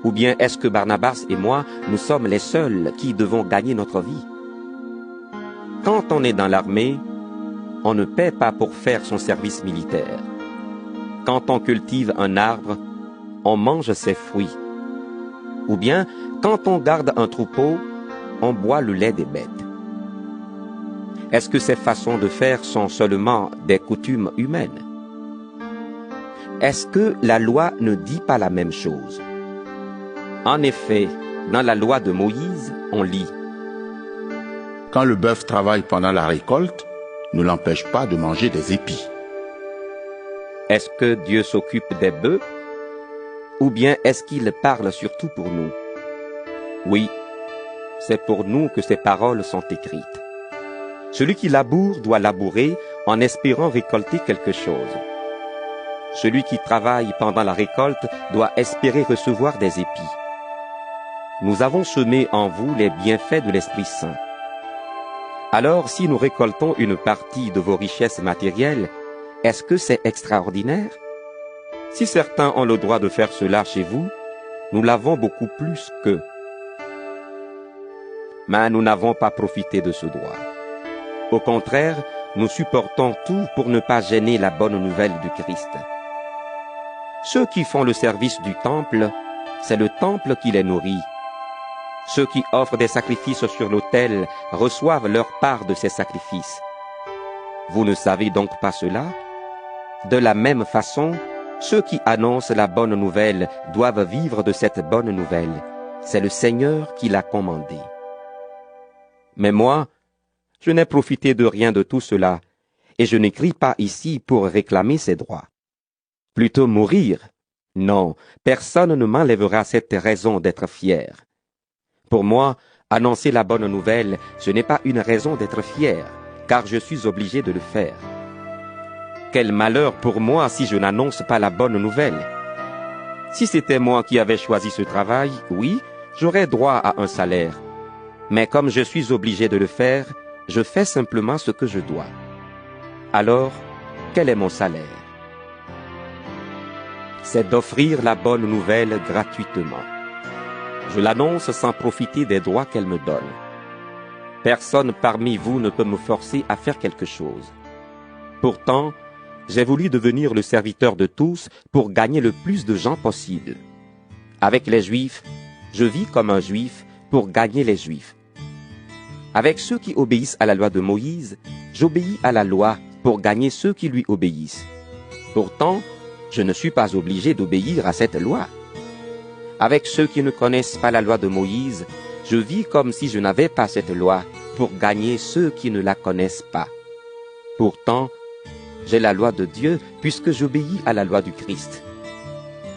Ou bien est-ce que Barnabas et moi, nous sommes les seuls qui devons gagner notre vie? Quand on est dans l'armée, on ne paie pas pour faire son service militaire. Quand on cultive un arbre, on mange ses fruits. Ou bien, quand on garde un troupeau, on boit le lait des bêtes. Est-ce que ces façons de faire sont seulement des coutumes humaines? Est-ce que la loi ne dit pas la même chose? En effet, dans la loi de Moïse, on lit « Quand le bœuf travaille pendant la récolte, ne l'empêche pas de manger des épis. » Est-ce que Dieu s'occupe des bœufs? Ou bien est-ce qu'il parle surtout pour nous? Oui, c'est pour nous que ces paroles sont écrites. Celui qui laboure doit labourer en espérant récolter quelque chose. Celui qui travaille pendant la récolte doit espérer recevoir des épis. Nous avons semé en vous les bienfaits de l'Esprit Saint. Alors, si nous récoltons une partie de vos richesses matérielles, est-ce que c'est extraordinaire? Si certains ont le droit de faire cela chez vous, nous l'avons beaucoup plus qu'eux. Mais nous n'avons pas profité de ce droit. Au contraire, nous supportons tout pour ne pas gêner la bonne nouvelle du Christ. Ceux qui font le service du temple, c'est le temple qui les nourrit. Ceux qui offrent des sacrifices sur l'autel reçoivent leur part de ces sacrifices. Vous ne savez donc pas cela? De la même façon, ceux qui annoncent la bonne nouvelle doivent vivre de cette bonne nouvelle. C'est le Seigneur qui l'a commandé. Mais moi, je n'ai profité de rien de tout cela, et je n'écris pas ici pour réclamer ces droits. Plutôt mourir? Non, personne ne m'enlèvera cette raison d'être fier. Pour moi, annoncer la bonne nouvelle, ce n'est pas une raison d'être fier, car je suis obligé de le faire. Quel malheur pour moi si je n'annonce pas la bonne nouvelle. Si c'était moi qui avais choisi ce travail, oui, j'aurais droit à un salaire. Mais comme je suis obligé de le faire, je fais simplement ce que je dois. Alors, quel est mon salaire? C'est d'offrir la bonne nouvelle gratuitement. Je l'annonce sans profiter des droits qu'elle me donne. Personne parmi vous ne peut me forcer à faire quelque chose. Pourtant, j'ai voulu devenir le serviteur de tous pour gagner le plus de gens possible. Avec les Juifs, je vis comme un Juif pour gagner les Juifs. Avec ceux qui obéissent à la loi de Moïse, je j'obéis à la loi pour gagner ceux qui lui obéissent. Pourtant, je ne suis pas obligé d'obéir à cette loi. Avec ceux qui ne connaissent pas la loi de Moïse, je vis comme si je n'avais pas cette loi pour gagner ceux qui ne la connaissent pas. Pourtant, j'ai la loi de Dieu puisque j'obéis à la loi du Christ.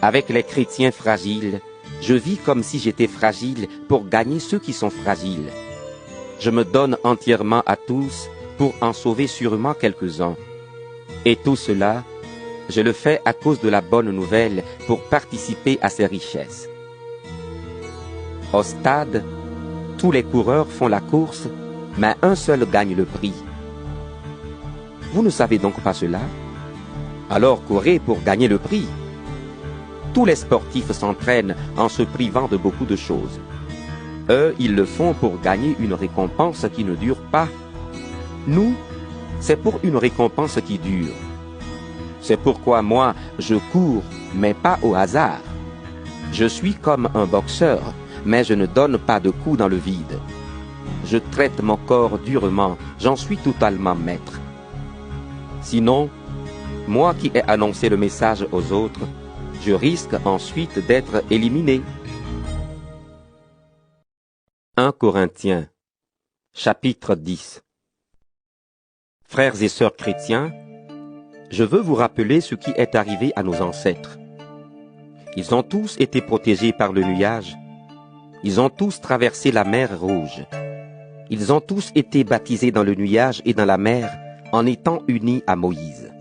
Avec les chrétiens fragiles, je vis comme si j'étais fragile pour gagner ceux qui sont fragiles. Je me donne entièrement à tous pour en sauver sûrement quelques-uns. Et tout cela, je le fais à cause de la bonne nouvelle pour participer à ses richesses. Au stade, tous les coureurs font la course, mais un seul gagne le prix. Vous ne savez donc pas cela? Alors courez pour gagner le prix. Tous les sportifs s'entraînent en se privant de beaucoup de choses. Eux, ils le font pour gagner une récompense qui ne dure pas. Nous, c'est pour une récompense qui dure. C'est pourquoi moi, je cours, mais pas au hasard. Je suis comme un boxeur, mais je ne donne pas de coups dans le vide. Je traite mon corps durement, j'en suis totalement maître. Sinon, moi qui ai annoncé le message aux autres, je risque ensuite d'être éliminé. 1 Corinthiens, chapitre 10. Frères et sœurs chrétiens, je veux vous rappeler ce qui est arrivé à nos ancêtres. Ils ont tous été protégés par le nuage. Ils ont tous traversé la mer Rouge. Ils ont tous été baptisés dans le nuage et dans la mer en étant unis à Moïse.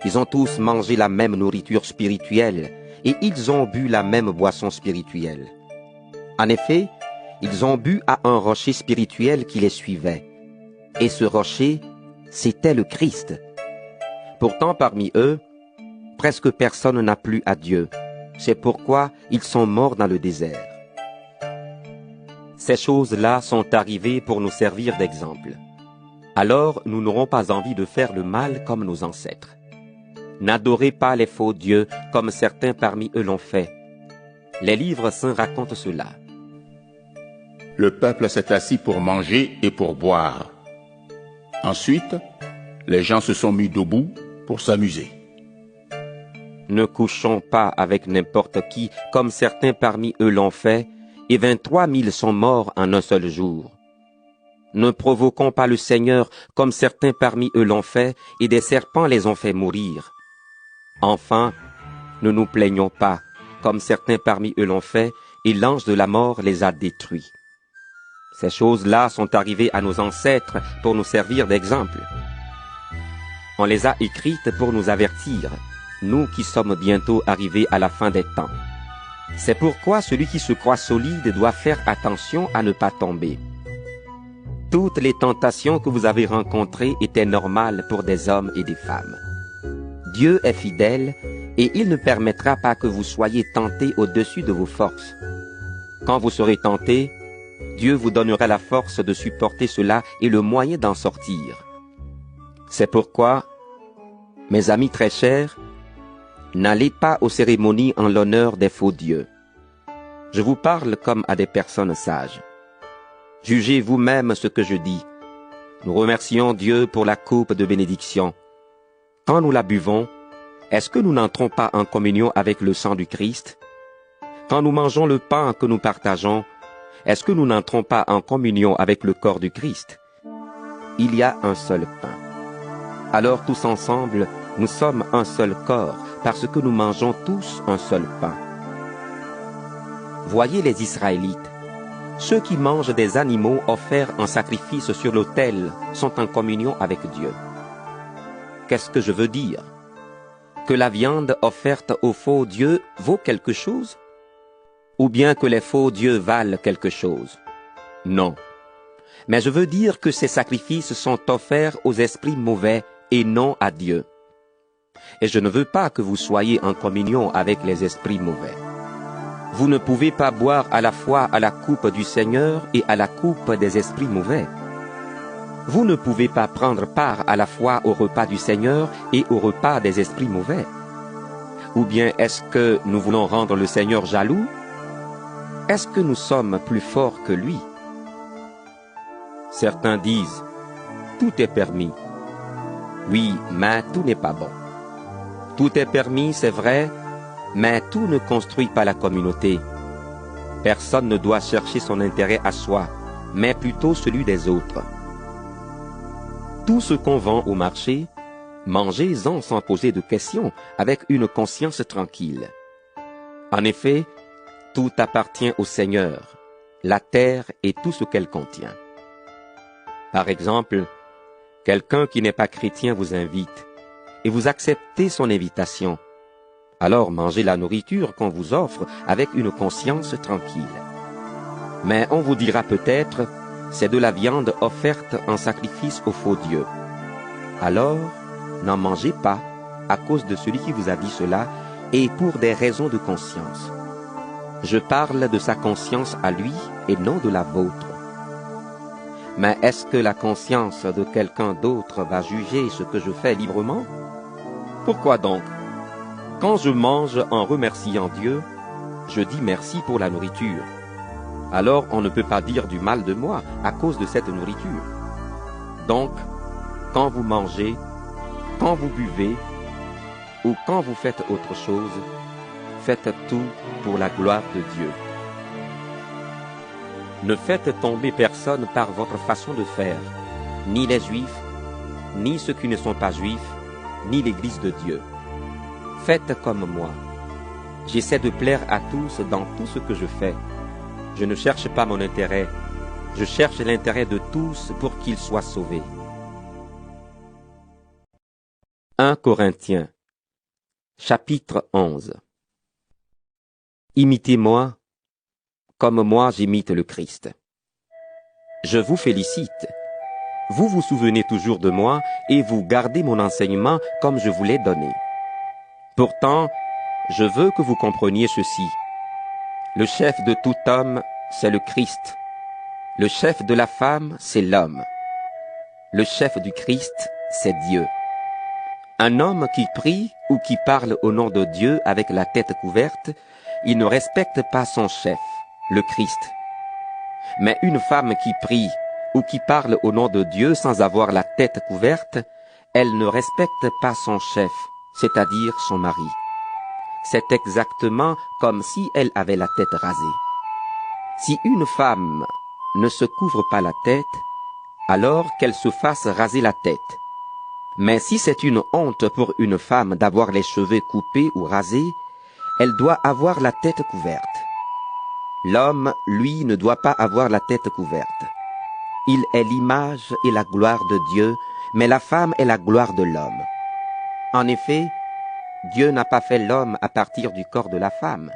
Ils ont tous mangé la même nourriture spirituelle et ils ont bu la même boisson spirituelle. En effet, ils ont bu à un rocher spirituel qui les suivait. Et ce rocher, c'était le Christ. Pourtant, parmi eux, presque personne n'a plu à Dieu. C'est pourquoi ils sont morts dans le désert. Ces choses-là sont arrivées pour nous servir d'exemple. Alors, nous n'aurons pas envie de faire le mal comme nos ancêtres. N'adorez pas les faux dieux comme certains parmi eux l'ont fait. Les livres saints racontent cela. Le peuple s'est assis pour manger et pour boire. Ensuite, les gens se sont mis debout pour s'amuser. Ne couchons pas avec n'importe qui, comme certains parmi eux l'ont fait, et 23 000 sont morts en un seul jour. Ne provoquons pas le Seigneur, comme certains parmi eux l'ont fait, et des serpents les ont fait mourir. Enfin, ne nous plaignons pas, comme certains parmi eux l'ont fait, et l'ange de la mort les a détruits. Ces choses-là sont arrivées à nos ancêtres pour nous servir d'exemple. On les a écrites pour nous avertir, nous qui sommes bientôt arrivés à la fin des temps. C'est pourquoi celui qui se croit solide doit faire attention à ne pas tomber. Toutes les tentations que vous avez rencontrées étaient normales pour des hommes et des femmes. Dieu est fidèle et il ne permettra pas que vous soyez tentés au-dessus de vos forces. Quand vous serez tentés, Dieu vous donnera la force de supporter cela et le moyen d'en sortir. C'est pourquoi, mes amis très chers, n'allez pas aux cérémonies en l'honneur des faux dieux. Je vous parle comme à des personnes sages. Jugez vous-même ce que je dis. Nous remercions Dieu pour la coupe de bénédiction. Quand nous la buvons, est-ce que nous n'entrons pas en communion avec le sang du Christ? Quand nous mangeons le pain que nous partageons, est-ce que nous n'entrons pas en communion avec le corps du Christ? Il y a un seul pain. Alors tous ensemble, nous sommes un seul corps, parce que nous mangeons tous un seul pain. Voyez les Israélites. Ceux qui mangent des animaux offerts en sacrifice sur l'autel sont en communion avec Dieu. Qu'est-ce que je veux dire? Que la viande offerte aux faux dieux vaut quelque chose? Ou bien que les faux dieux valent quelque chose? Non. Mais je veux dire que ces sacrifices sont offerts aux esprits mauvais et non à Dieu. Et je ne veux pas que vous soyez en communion avec les esprits mauvais. Vous ne pouvez pas boire à la fois à la coupe du Seigneur et à la coupe des esprits mauvais. Vous ne pouvez pas prendre part à la fois au repas du Seigneur et au repas des esprits mauvais. Ou bien est-ce que nous voulons rendre le Seigneur jaloux? Est-ce que nous sommes plus forts que lui? Certains disent, tout est permis. Oui, mais tout n'est pas bon. Tout est permis, c'est vrai, mais tout ne construit pas la communauté. Personne ne doit chercher son intérêt à soi, mais plutôt celui des autres. Tout ce qu'on vend au marché, mangez-en sans poser de questions, avec une conscience tranquille. En effet, tout appartient au Seigneur, la terre et tout ce qu'elle contient. Par exemple, quelqu'un qui n'est pas chrétien vous invite, et vous acceptez son invitation. Alors mangez la nourriture qu'on vous offre avec une conscience tranquille. Mais on vous dira peut-être, c'est de la viande offerte en sacrifice au faux Dieu. Alors, n'en mangez pas à cause de celui qui vous a dit cela et pour des raisons de conscience. Je parle de sa conscience à lui et non de la vôtre. Mais est-ce que la conscience de quelqu'un d'autre va juger ce que je fais librement? Pourquoi donc? Quand je mange en remerciant Dieu, je dis merci pour la nourriture. Alors on ne peut pas dire du mal de moi à cause de cette nourriture. Donc, quand vous mangez, quand vous buvez, ou quand vous faites autre chose, faites tout pour la gloire de Dieu. Ne faites tomber personne par votre façon de faire, ni les Juifs, ni ceux qui ne sont pas Juifs, ni l'Église de Dieu. Faites comme moi. J'essaie de plaire à tous dans tout ce que je fais. Je ne cherche pas mon intérêt, je cherche l'intérêt de tous pour qu'ils soient sauvés. 1 Corinthiens, chapitre 11. Imitez-moi, comme moi j'imite le Christ. Je vous félicite. Vous vous souvenez toujours de moi et vous gardez mon enseignement comme je vous l'ai donné. Pourtant, je veux que vous compreniez ceci. Le chef de tout homme, c'est le Christ. Le chef de la femme, c'est l'homme. Le chef du Christ, c'est Dieu. Un homme qui prie ou qui parle au nom de Dieu avec la tête couverte, il ne respecte pas son chef, le Christ. Mais une femme qui prie ou qui parle au nom de Dieu sans avoir la tête couverte, elle ne respecte pas son chef, c'est-à-dire son mari. C'est exactement comme si elle avait la tête rasée. Si une femme ne se couvre pas la tête, alors qu'elle se fasse raser la tête. Mais si c'est une honte pour une femme d'avoir les cheveux coupés ou rasés, elle doit avoir la tête couverte. L'homme, lui, ne doit pas avoir la tête couverte. Il est l'image et la gloire de Dieu, mais la femme est la gloire de l'homme. En effet, Dieu n'a pas fait l'homme à partir du corps de la femme,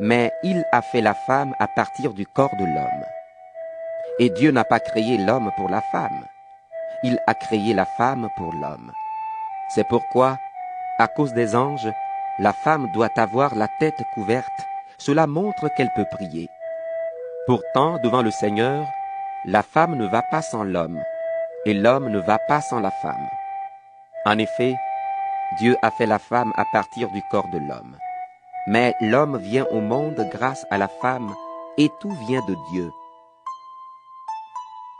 mais il a fait la femme à partir du corps de l'homme. Et Dieu n'a pas créé l'homme pour la femme. Il a créé la femme pour l'homme. C'est pourquoi, à cause des anges, la femme doit avoir la tête couverte. Cela montre qu'elle peut prier. Pourtant, devant le Seigneur, la femme ne va pas sans l'homme, et l'homme ne va pas sans la femme. En effet, Dieu a fait la femme à partir du corps de l'homme. Mais l'homme vient au monde grâce à la femme, et tout vient de Dieu.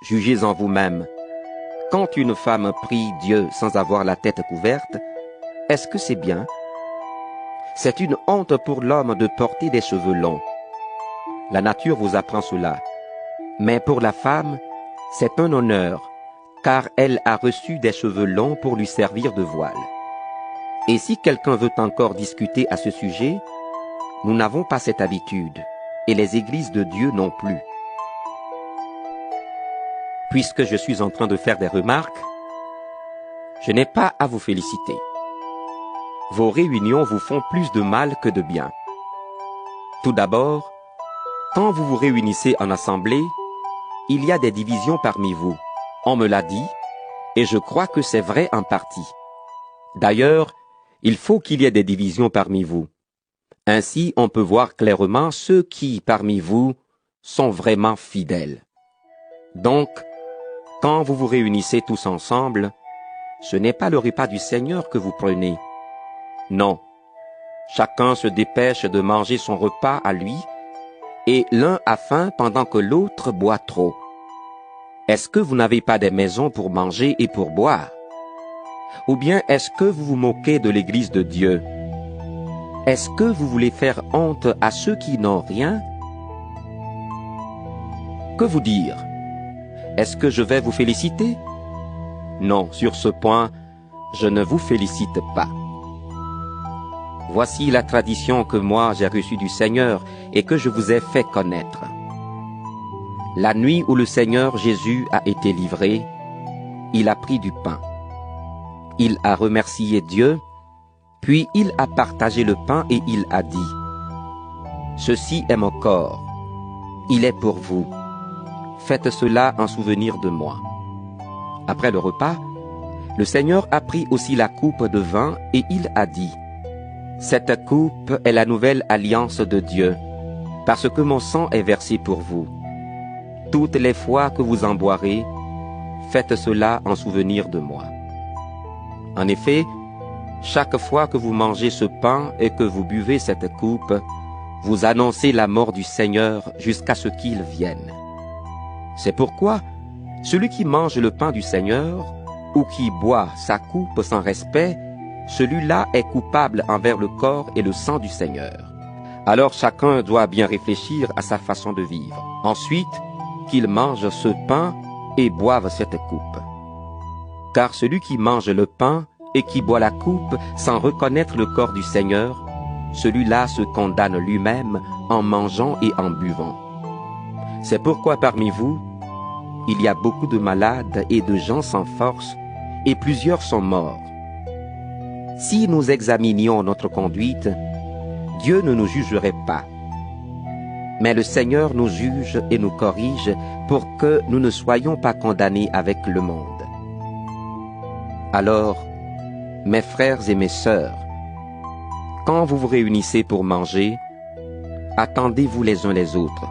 Jugez en vous-même. Quand une femme prie Dieu sans avoir la tête couverte, est-ce que c'est bien? C'est une honte pour l'homme de porter des cheveux longs. La nature vous apprend cela. Mais pour la femme, c'est un honneur, car elle a reçu des cheveux longs pour lui servir de voile. Et si quelqu'un veut encore discuter à ce sujet, nous n'avons pas cette habitude, et les églises de Dieu non plus. Puisque je suis en train de faire des remarques, je n'ai pas à vous féliciter. Vos réunions vous font plus de mal que de bien. Tout d'abord, quand vous vous réunissez en assemblée, il y a des divisions parmi vous. On me l'a dit, et je crois que c'est vrai en partie. D'ailleurs, il faut qu'il y ait des divisions parmi vous. Ainsi, on peut voir clairement ceux qui, parmi vous, sont vraiment fidèles. Donc, quand vous vous réunissez tous ensemble, ce n'est pas le repas du Seigneur que vous prenez. Non, chacun se dépêche de manger son repas à lui, et l'un a faim pendant que l'autre boit trop. Est-ce que vous n'avez pas des maisons pour manger et pour boire? Ou bien est-ce que vous vous moquez de l'Église de Dieu? Est-ce que vous voulez faire honte à ceux qui n'ont rien? Que vous dire? Est-ce que je vais vous féliciter? Non, sur ce point, je ne vous félicite pas. Voici la tradition que moi j'ai reçue du Seigneur et que je vous ai fait connaître. La nuit où le Seigneur Jésus a été livré, il a pris du pain. Il a remercié Dieu, puis il a partagé le pain et il a dit, « Ceci est mon corps, il est pour vous. Faites cela en souvenir de moi. » Après le repas, le Seigneur a pris aussi la coupe de vin et il a dit, « Cette coupe est la nouvelle alliance de Dieu, parce que mon sang est versé pour vous. Toutes les fois que vous en boirez, faites cela en souvenir de moi. » En effet, chaque fois que vous mangez ce pain et que vous buvez cette coupe, vous annoncez la mort du Seigneur jusqu'à ce qu'il vienne. C'est pourquoi, celui qui mange le pain du Seigneur, ou qui boit sa coupe sans respect, celui-là est coupable envers le corps et le sang du Seigneur. Alors chacun doit bien réfléchir à sa façon de vivre. Ensuite, qu'il mange ce pain et boive cette coupe. Car celui qui mange le pain et qui boit la coupe sans reconnaître le corps du Seigneur, celui-là se condamne lui-même en mangeant et en buvant. C'est pourquoi parmi vous, il y a beaucoup de malades et de gens sans force, et plusieurs sont morts. Si nous examinions notre conduite, Dieu ne nous jugerait pas. Mais le Seigneur nous juge et nous corrige pour que nous ne soyons pas condamnés avec le monde. Alors, mes frères et mes sœurs, quand vous vous réunissez pour manger, attendez-vous les uns les autres.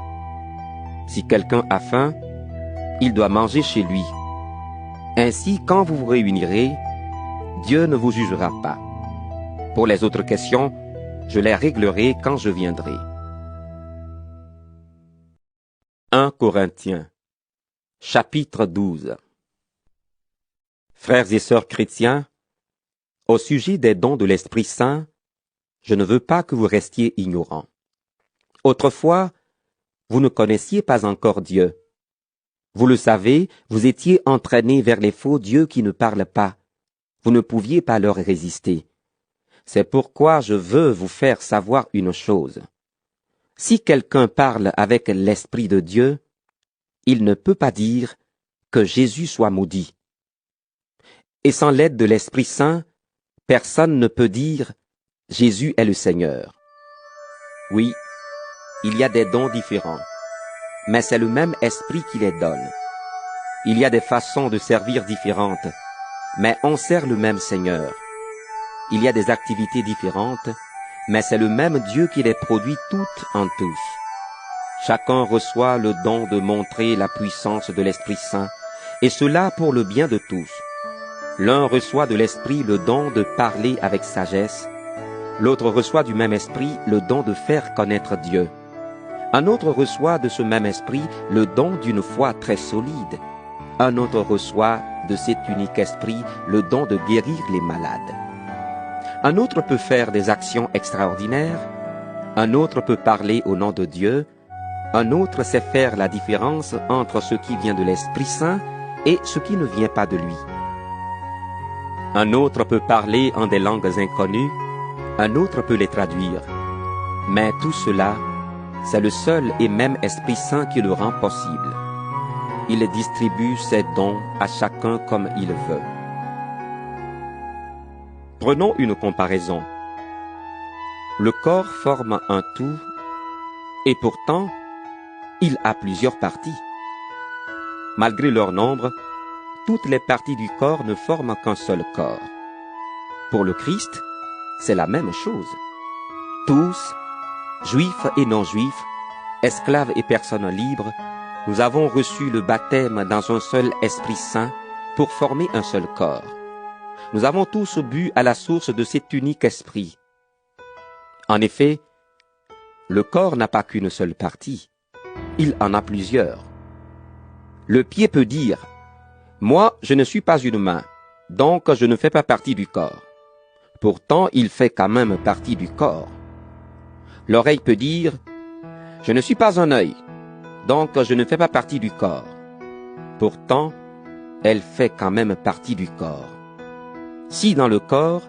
Si quelqu'un a faim, il doit manger chez lui. Ainsi, quand vous vous réunirez, Dieu ne vous jugera pas. Pour les autres questions, je les réglerai quand je viendrai. 1 Corinthiens, chapitre 12. Frères et sœurs chrétiens, au sujet des dons de l'Esprit Saint, je ne veux pas que vous restiez ignorants. Autrefois, vous ne connaissiez pas encore Dieu. Vous le savez, vous étiez entraînés vers les faux dieux qui ne parlent pas. Vous ne pouviez pas leur résister. C'est pourquoi je veux vous faire savoir une chose. Si quelqu'un parle avec l'Esprit de Dieu, il ne peut pas dire que Jésus soit maudit. Et sans l'aide de l'Esprit Saint, personne ne peut dire Jésus est le Seigneur. Oui, il y a des dons différents, mais c'est le même Esprit qui les donne. Il y a des façons de servir différentes, mais on sert le même Seigneur. Il y a des activités différentes, mais c'est le même Dieu qui les produit toutes en tous. Chacun reçoit le don de montrer la puissance de l'Esprit Saint, et cela pour le bien de tous. L'un reçoit de l'Esprit le don de parler avec sagesse, l'autre reçoit du même Esprit le don de faire connaître Dieu. Un autre reçoit de ce même Esprit le don d'une foi très solide. Un autre reçoit de cet unique Esprit le don de guérir les malades. Un autre peut faire des actions extraordinaires. Un autre peut parler au nom de Dieu. Un autre sait faire la différence entre ce qui vient de l'Esprit Saint et ce qui ne vient pas de lui. Un autre peut parler en des langues inconnues. Un autre peut les traduire. Mais tout cela, c'est le seul et même Esprit Saint qui le rend possible. Il distribue ses dons à chacun comme il veut. Prenons une comparaison. Le corps forme un tout, et pourtant, il a plusieurs parties. Malgré leur nombre, toutes les parties du corps ne forment qu'un seul corps. Pour le Christ, c'est la même chose. Tous, juifs et non-juifs, esclaves et personnes libres, nous avons reçu le baptême dans un seul Esprit Saint pour former un seul corps. Nous avons tous bu à la source de cet unique esprit. En effet, le corps n'a pas qu'une seule partie, il en a plusieurs. Le pied peut dire, « Moi, je ne suis pas une main, donc je ne fais pas partie du corps. » Pourtant, il fait quand même partie du corps. L'oreille peut dire, « Je ne suis pas un œil, donc je ne fais pas partie du corps. » Pourtant, elle fait quand même partie du corps. Si dans le corps,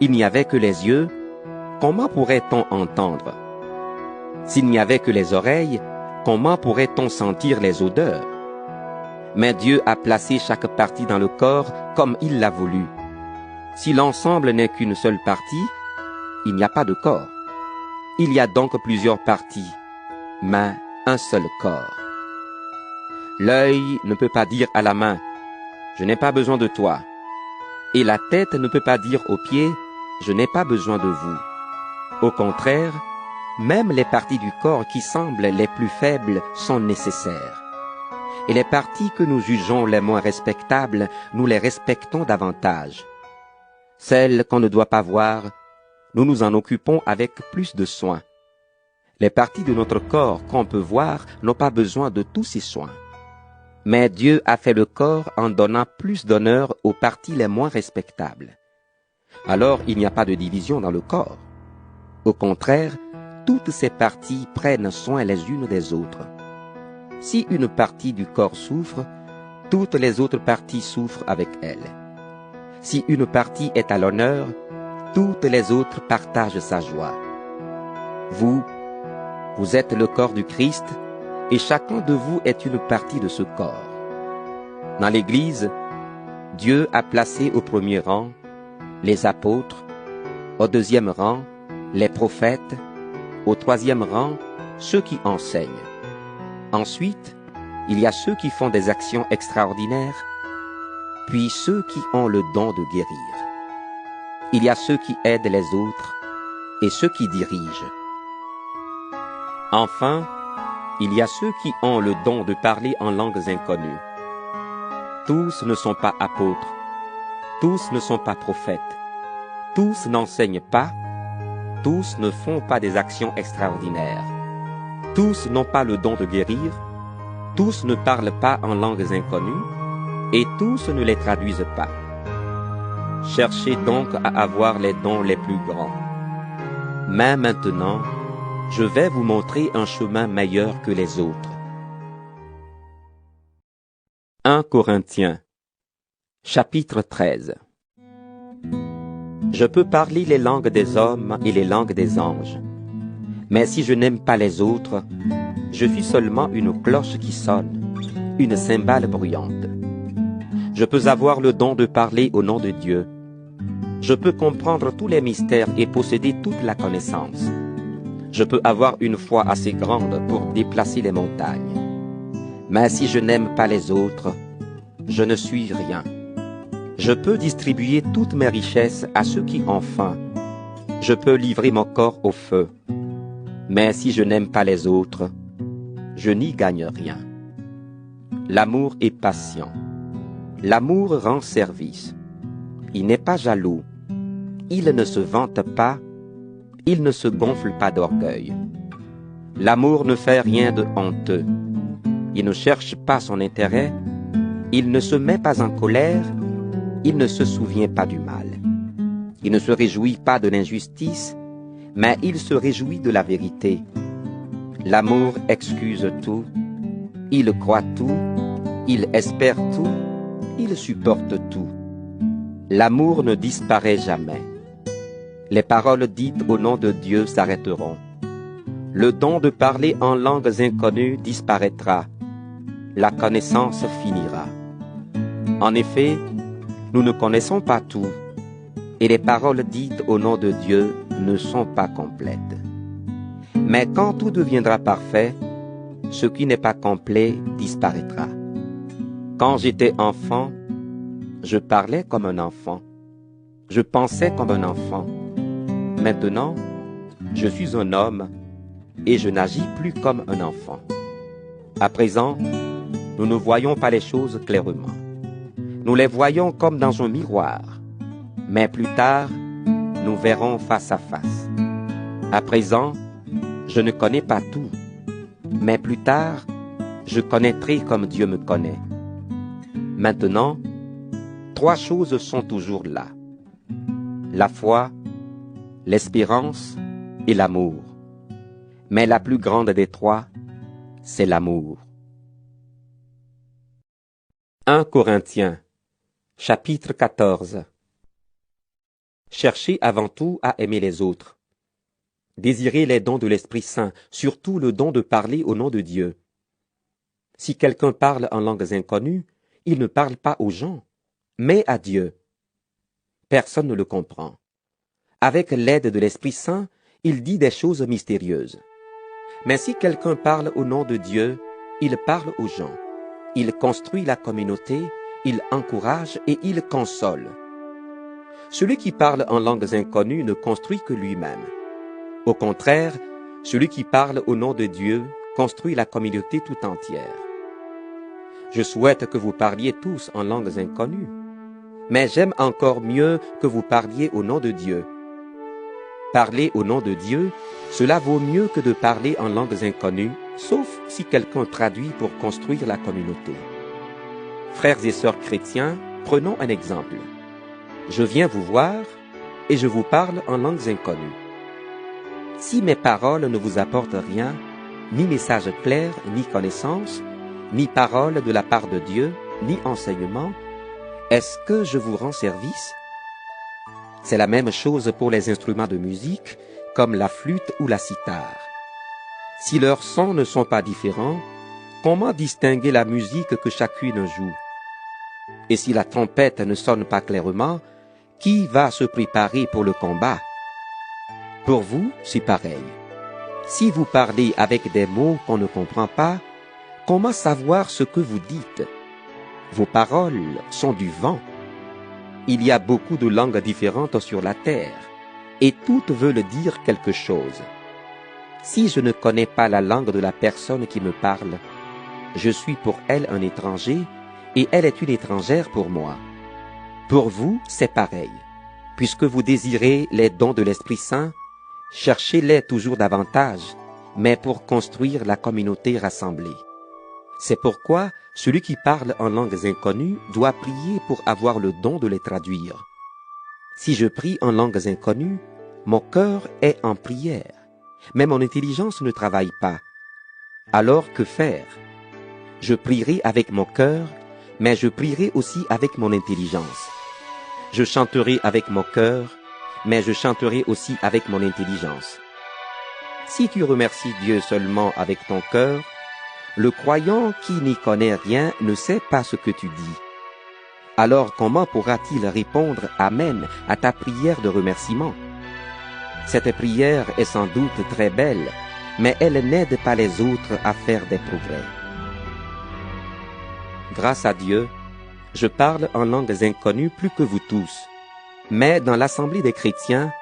il n'y avait que les yeux, comment pourrait-on entendre? S'il n'y avait que les oreilles, comment pourrait-on sentir les odeurs? Mais Dieu a placé chaque partie dans le corps comme il l'a voulu. Si l'ensemble n'est qu'une seule partie, il n'y a pas de corps. Il y a donc plusieurs parties, mais un seul corps. L'œil ne peut pas dire à la main, « Je n'ai pas besoin de toi ». Et la tête ne peut pas dire aux pieds, « Je n'ai pas besoin de vous ». Au contraire, même les parties du corps qui semblent les plus faibles sont nécessaires. Et les parties que nous jugeons les moins respectables, nous les respectons davantage. Celles qu'on ne doit pas voir, nous nous en occupons avec plus de soin. Les parties de notre corps qu'on peut voir n'ont pas besoin de tous ces soins. Mais Dieu a fait le corps en donnant plus d'honneur aux parties les moins respectables. Alors il n'y a pas de division dans le corps. Au contraire, toutes ces parties prennent soin les unes des autres. Si une partie du corps souffre, toutes les autres parties souffrent avec elle. Si une partie est à l'honneur, toutes les autres partagent sa joie. Vous êtes le corps du Christ, et chacun de vous est une partie de ce corps. Dans l'Église, Dieu a placé au premier rang les apôtres, au deuxième rang les prophètes, au troisième rang ceux qui enseignent. Ensuite, il y a ceux qui font des actions extraordinaires, puis ceux qui ont le don de guérir. Il y a ceux qui aident les autres et ceux qui dirigent. Enfin, il y a ceux qui ont le don de parler en langues inconnues. Tous ne sont pas apôtres, tous ne sont pas prophètes, tous n'enseignent pas, tous ne font pas des actions extraordinaires, tous n'ont pas le don de guérir, tous ne parlent pas en langues inconnues, et tous ne les traduisent pas. Cherchez donc à avoir les dons les plus grands. Mais maintenant, je vais vous montrer un chemin meilleur que les autres. 1 Corinthiens, chapitre 13. Je peux parler les langues des hommes et les langues des anges. Mais si je n'aime pas les autres, je suis seulement une cloche qui sonne, une cymbale bruyante. Je peux avoir le don de parler au nom de Dieu. Je peux comprendre tous les mystères et posséder toute la connaissance. Je peux avoir une foi assez grande pour déplacer les montagnes. Mais si je n'aime pas les autres, je ne suis rien. Je peux distribuer toutes mes richesses à ceux qui ont faim. Je peux livrer mon corps au feu. Mais si je n'aime pas les autres, je n'y gagne rien. L'amour est patient. L'amour rend service. Il n'est pas jaloux. Il ne se vante pas. Il ne se gonfle pas d'orgueil. L'amour ne fait rien de honteux. Il ne cherche pas son intérêt. Il ne se met pas en colère. Il ne se souvient pas du mal. Il ne se réjouit pas de l'injustice, mais il se réjouit de la vérité. L'amour excuse tout. Il croit tout. Il espère tout. Il supporte tout. L'amour ne disparaît jamais. Les paroles dites au nom de Dieu s'arrêteront. Le don de parler en langues inconnues disparaîtra. La connaissance finira. En effet, nous ne connaissons pas tout, et les paroles dites au nom de Dieu ne sont pas complètes. Mais quand tout deviendra parfait, ce qui n'est pas complet disparaîtra. Quand j'étais enfant, je parlais comme un enfant. Je pensais comme un enfant. Maintenant, je suis un homme et je n'agis plus comme un enfant. À présent, nous ne voyons pas les choses clairement. Nous les voyons comme dans un miroir. Mais plus tard, nous verrons face à face. À présent, je ne connais pas tout. Mais plus tard, je connaîtrai comme Dieu me connaît. Maintenant, 3 choses sont toujours là: la foi, l'espérance et l'amour. Mais la plus grande des 3, c'est l'amour. 1 Corinthiens, chapitre 14. Cherchez avant tout à aimer les autres. Désirez les dons de l'Esprit Saint, surtout le don de parler au nom de Dieu. Si quelqu'un parle en langues inconnues, il ne parle pas aux gens, mais à Dieu. Personne ne le comprend. Avec l'aide de l'Esprit Saint, il dit des choses mystérieuses. Mais si quelqu'un parle au nom de Dieu, il parle aux gens. Il construit la communauté, il encourage et il console. Celui qui parle en langues inconnues ne construit que lui-même. Au contraire, celui qui parle au nom de Dieu construit la communauté tout entière. Je souhaite que vous parliez tous en langues inconnues, mais j'aime encore mieux que vous parliez au nom de Dieu. Parler au nom de Dieu, cela vaut mieux que de parler en langues inconnues, sauf si quelqu'un traduit pour construire la communauté. Frères et sœurs chrétiens, prenons un exemple. Je viens vous voir et je vous parle en langues inconnues. Si mes paroles ne vous apportent rien, ni message clair, ni connaissance, ni parole de la part de Dieu, ni enseignement, est-ce que je vous rends service? C'est la même chose pour les instruments de musique, comme la flûte ou la cithare. Si leurs sons ne sont pas différents, comment distinguer la musique que chacune joue? Et si la trompette ne sonne pas clairement, qui va se préparer pour le combat? Pour vous, c'est pareil. Si vous parlez avec des mots qu'on ne comprend pas, comment savoir ce que vous dites? Vos paroles sont du vent. Il y a beaucoup de langues différentes sur la terre, et toutes veulent dire quelque chose. Si je ne connais pas la langue de la personne qui me parle, je suis pour elle un étranger, et elle est une étrangère pour moi. Pour vous, c'est pareil. Puisque vous désirez les dons de l'Esprit Saint, cherchez-les toujours davantage, mais pour construire la communauté rassemblée. C'est pourquoi celui qui parle en langues inconnues doit prier pour avoir le don de les traduire. Si je prie en langues inconnues, mon cœur est en prière, mais mon intelligence ne travaille pas. Alors que faire? Je prierai avec mon cœur, mais je prierai aussi avec mon intelligence. Je chanterai avec mon cœur, mais je chanterai aussi avec mon intelligence. Si tu remercies Dieu seulement avec ton cœur, le croyant qui n'y connaît rien ne sait pas ce que tu dis. Alors comment pourra-t-il répondre Amen à ta prière de remerciement? Cette prière est sans doute très belle, mais elle n'aide pas les autres à faire des progrès. Grâce à Dieu, je parle en langues inconnues plus que vous tous. Mais dans l'assemblée des chrétiens,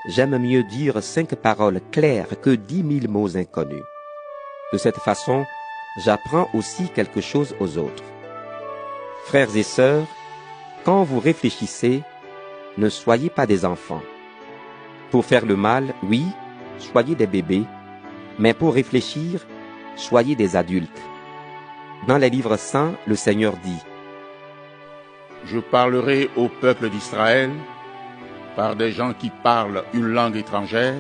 j'aime mieux dire 5 paroles claires que 10 000 mots inconnus. De cette façon, j'apprends aussi quelque chose aux autres. Frères et sœurs, quand vous réfléchissez, ne soyez pas des enfants. Pour faire le mal, oui, soyez des bébés, mais pour réfléchir, soyez des adultes. Dans les livres saints, le Seigneur dit: Je parlerai au peuple d'Israël par des gens qui parlent une langue étrangère,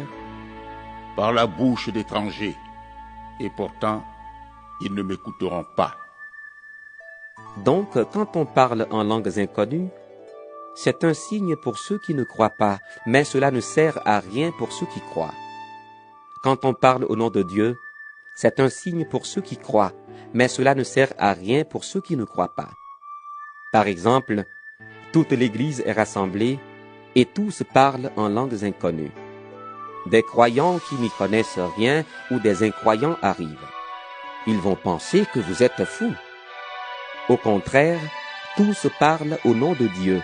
par la bouche d'étrangers, et pourtant, ils ne m'écouteront pas. Donc, quand on parle en langues inconnues, c'est un signe pour ceux qui ne croient pas, mais cela ne sert à rien pour ceux qui croient. Quand on parle au nom de Dieu, c'est un signe pour ceux qui croient, mais cela ne sert à rien pour ceux qui ne croient pas. Par exemple, toute l'Église est rassemblée et tous parlent en langues inconnues. Des croyants qui n'y connaissent rien ou des incroyants arrivent. Ils vont penser que vous êtes fous. Au contraire, tous parlent au nom de Dieu.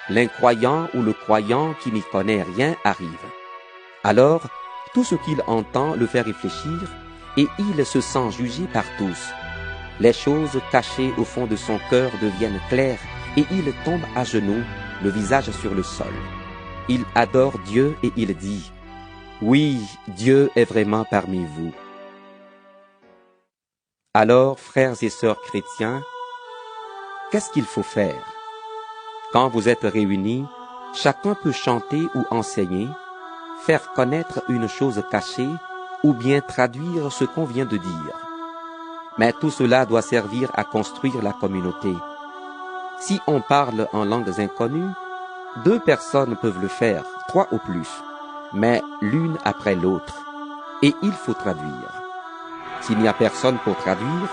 L'incroyant ou le croyant qui n'y connaît rien arrive. Alors, tout ce qu'il entend le fait réfléchir et il se sent jugé par tous. Les choses cachées au fond de son cœur deviennent claires et il tombe à genoux, le visage sur le sol. Il adore Dieu et il dit: Oui, Dieu est vraiment parmi vous. Alors, frères et sœurs chrétiens, qu'est-ce qu'il faut faire? Quand vous êtes réunis, chacun peut chanter ou enseigner, faire connaître une chose cachée ou bien traduire ce qu'on vient de dire. Mais tout cela doit servir à construire la communauté. Si on parle en langues inconnues, 2 personnes peuvent le faire, 3 au plus, mais l'une après l'autre, et il faut traduire. S'il n'y a personne pour traduire,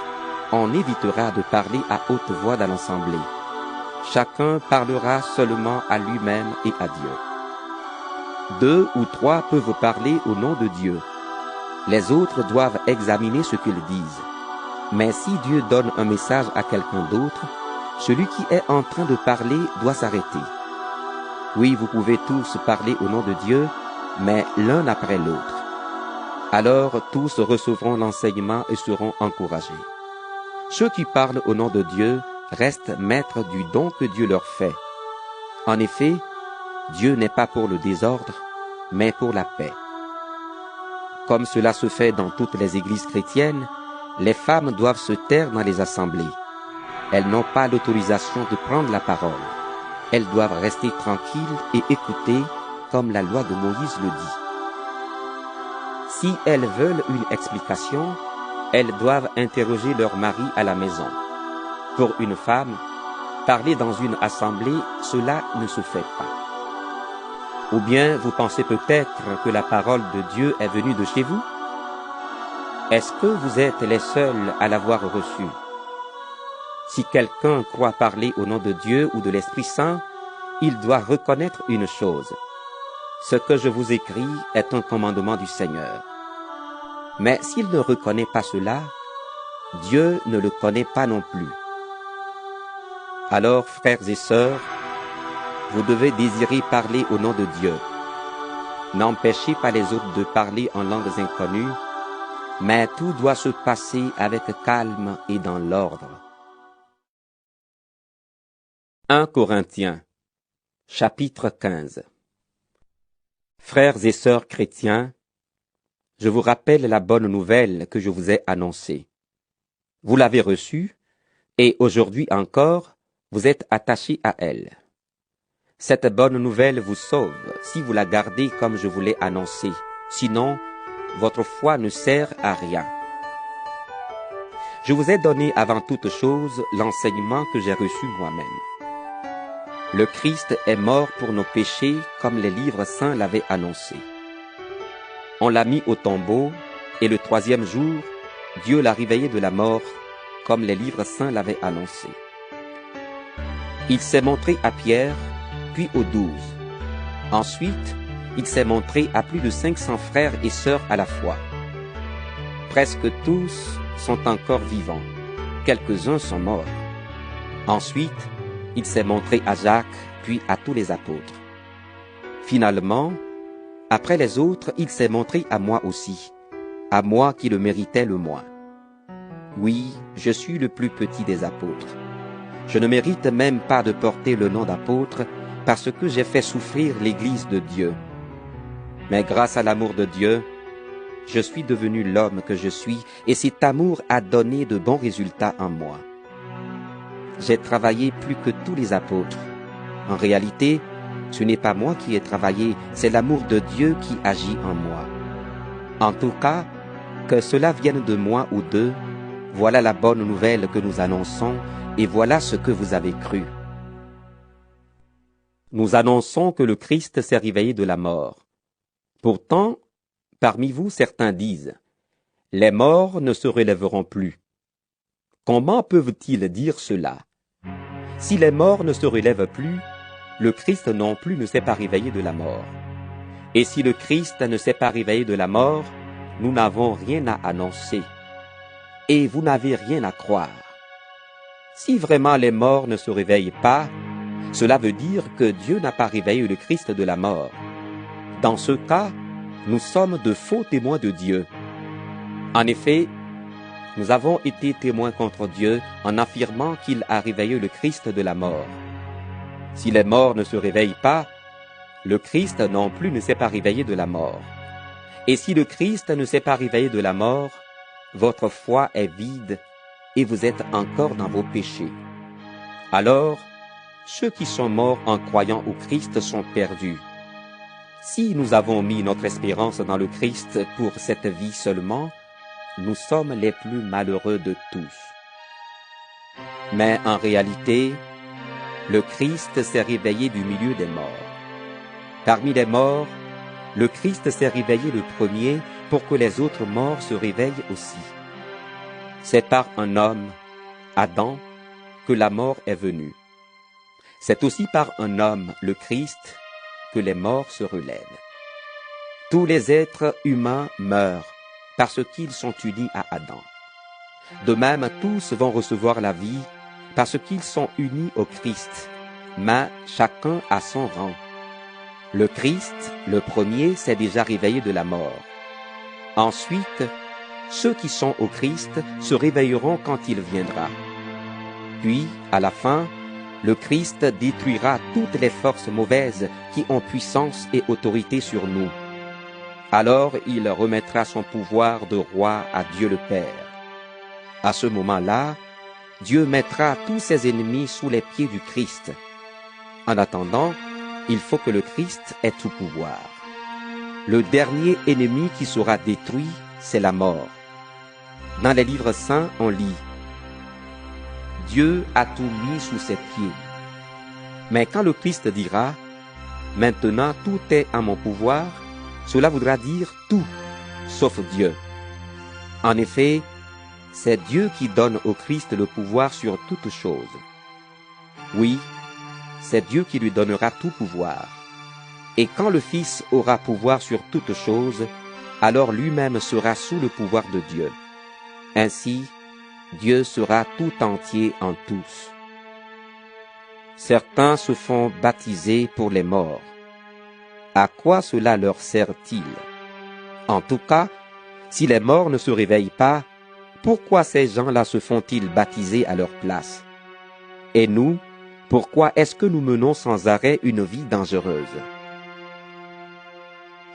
on évitera de parler à haute voix dans l'assemblée. Chacun parlera seulement à lui-même et à Dieu. 2 ou 3 peuvent parler au nom de Dieu. Les autres doivent examiner ce qu'ils disent. Mais si Dieu donne un message à quelqu'un d'autre, celui qui est en train de parler doit s'arrêter. Oui, vous pouvez tous parler au nom de Dieu, mais l'un après l'autre. Alors tous recevront l'enseignement et seront encouragés. Ceux qui parlent au nom de Dieu restent maîtres du don que Dieu leur fait. En effet, Dieu n'est pas pour le désordre, mais pour la paix. Comme cela se fait dans toutes les églises chrétiennes, les femmes doivent se taire dans les assemblées. Elles n'ont pas l'autorisation de prendre la parole. Elles doivent rester tranquilles et écouter comme la loi de Moïse le dit. Si elles veulent une explication, elles doivent interroger leur mari à la maison. Pour une femme, parler dans une assemblée, cela ne se fait pas. Ou bien vous pensez peut-être que la parole de Dieu est venue de chez vous? Est-ce que vous êtes les seuls à l'avoir reçue? Si quelqu'un croit parler au nom de Dieu ou de l'Esprit Saint, il doit reconnaître une chose. Ce que je vous écris est un commandement du Seigneur. Mais s'il ne reconnaît pas cela, Dieu ne le connaît pas non plus. Alors, frères et sœurs, vous devez désirer parler au nom de Dieu. N'empêchez pas les autres de parler en langues inconnues, mais tout doit se passer avec calme et dans l'ordre. 1 Corinthiens, chapitre 15. Frères et sœurs chrétiens, je vous rappelle la bonne nouvelle que je vous ai annoncée. Vous l'avez reçue, et aujourd'hui encore, vous êtes attachés à elle. Cette bonne nouvelle vous sauve si vous la gardez comme je vous l'ai annoncée. Sinon, votre foi ne sert à rien. Je vous ai donné avant toute chose l'enseignement que j'ai reçu moi-même. Le Christ est mort pour nos péchés comme les livres saints l'avaient annoncé. On l'a mis au tombeau et le 3e jour, Dieu l'a réveillé de la mort comme les livres saints l'avaient annoncé. Il s'est montré à Pierre, puis aux 12. Ensuite, il s'est montré à plus de 500 frères et sœurs à la fois. Presque tous sont encore vivants. Quelques-uns sont morts. Ensuite, il s'est montré à Jacques, puis à tous les apôtres. Finalement, après les autres, il s'est montré à moi aussi, à moi qui le méritais le moins. Oui, je suis le plus petit des apôtres. Je ne mérite même pas de porter le nom d'apôtre parce que j'ai fait souffrir l'Église de Dieu. Mais grâce à l'amour de Dieu, je suis devenu l'homme que je suis et cet amour a donné de bons résultats en moi. J'ai travaillé plus que tous les apôtres. En réalité, ce n'est pas moi qui ai travaillé, c'est l'amour de Dieu qui agit en moi. En tout cas, que cela vienne de moi ou d'eux, voilà la bonne nouvelle que nous annonçons et voilà ce que vous avez cru. Nous annonçons que le Christ s'est réveillé de la mort. Pourtant, parmi vous, certains disent « Les morts ne se relèveront plus ». Comment peuvent-ils dire cela? Si les morts ne se relèvent plus, le Christ non plus ne s'est pas réveillé de la mort. Et si le Christ ne s'est pas réveillé de la mort, nous n'avons rien à annoncer. Et vous n'avez rien à croire. Si vraiment les morts ne se réveillent pas, cela veut dire que Dieu n'a pas réveillé le Christ de la mort. Dans ce cas, nous sommes de faux témoins de Dieu. En effet, nous avons été témoins contre Dieu en affirmant qu'il a réveillé le Christ de la mort. Si les morts ne se réveillent pas, le Christ non plus ne s'est pas réveillé de la mort. Et si le Christ ne s'est pas réveillé de la mort, votre foi est vide et vous êtes encore dans vos péchés. Alors, ceux qui sont morts en croyant au Christ sont perdus. Si nous avons mis notre espérance dans le Christ pour cette vie seulement, nous sommes les plus malheureux de tous. Mais en réalité, le Christ s'est réveillé du milieu des morts. Parmi les morts, le Christ s'est réveillé le premier pour que les autres morts se réveillent aussi. C'est par un homme, Adam, que la mort est venue. C'est aussi par un homme, le Christ, que les morts se relèvent. Tous les êtres humains meurent parce qu'ils sont unis à Adam. De même, tous vont recevoir la vie parce qu'ils sont unis au Christ, mais chacun à son rang. Le Christ, le premier, s'est déjà réveillé de la mort. Ensuite, ceux qui sont au Christ se réveilleront quand il viendra. Puis, à la fin, le Christ détruira toutes les forces mauvaises qui ont puissance et autorité sur nous. Alors il remettra son pouvoir de roi à Dieu le Père. À ce moment-là, Dieu mettra tous ses ennemis sous les pieds du Christ. En attendant, il faut que le Christ ait tout pouvoir. Le dernier ennemi qui sera détruit, c'est la mort. Dans les livres saints, on lit « Dieu a tout mis sous ses pieds ». Mais quand le Christ dira « Maintenant tout est à mon pouvoir », cela voudra dire tout, sauf Dieu. En effet, c'est Dieu qui donne au Christ le pouvoir sur toutes choses. Oui, c'est Dieu qui lui donnera tout pouvoir. Et quand le Fils aura pouvoir sur toutes choses, alors lui-même sera sous le pouvoir de Dieu. Ainsi, Dieu sera tout entier en tous. Certains se font baptiser pour les morts. À quoi cela leur sert-il? En tout cas, si les morts ne se réveillent pas, pourquoi ces gens-là se font-ils baptiser à leur place? Et nous, pourquoi est-ce que nous menons sans arrêt une vie dangereuse?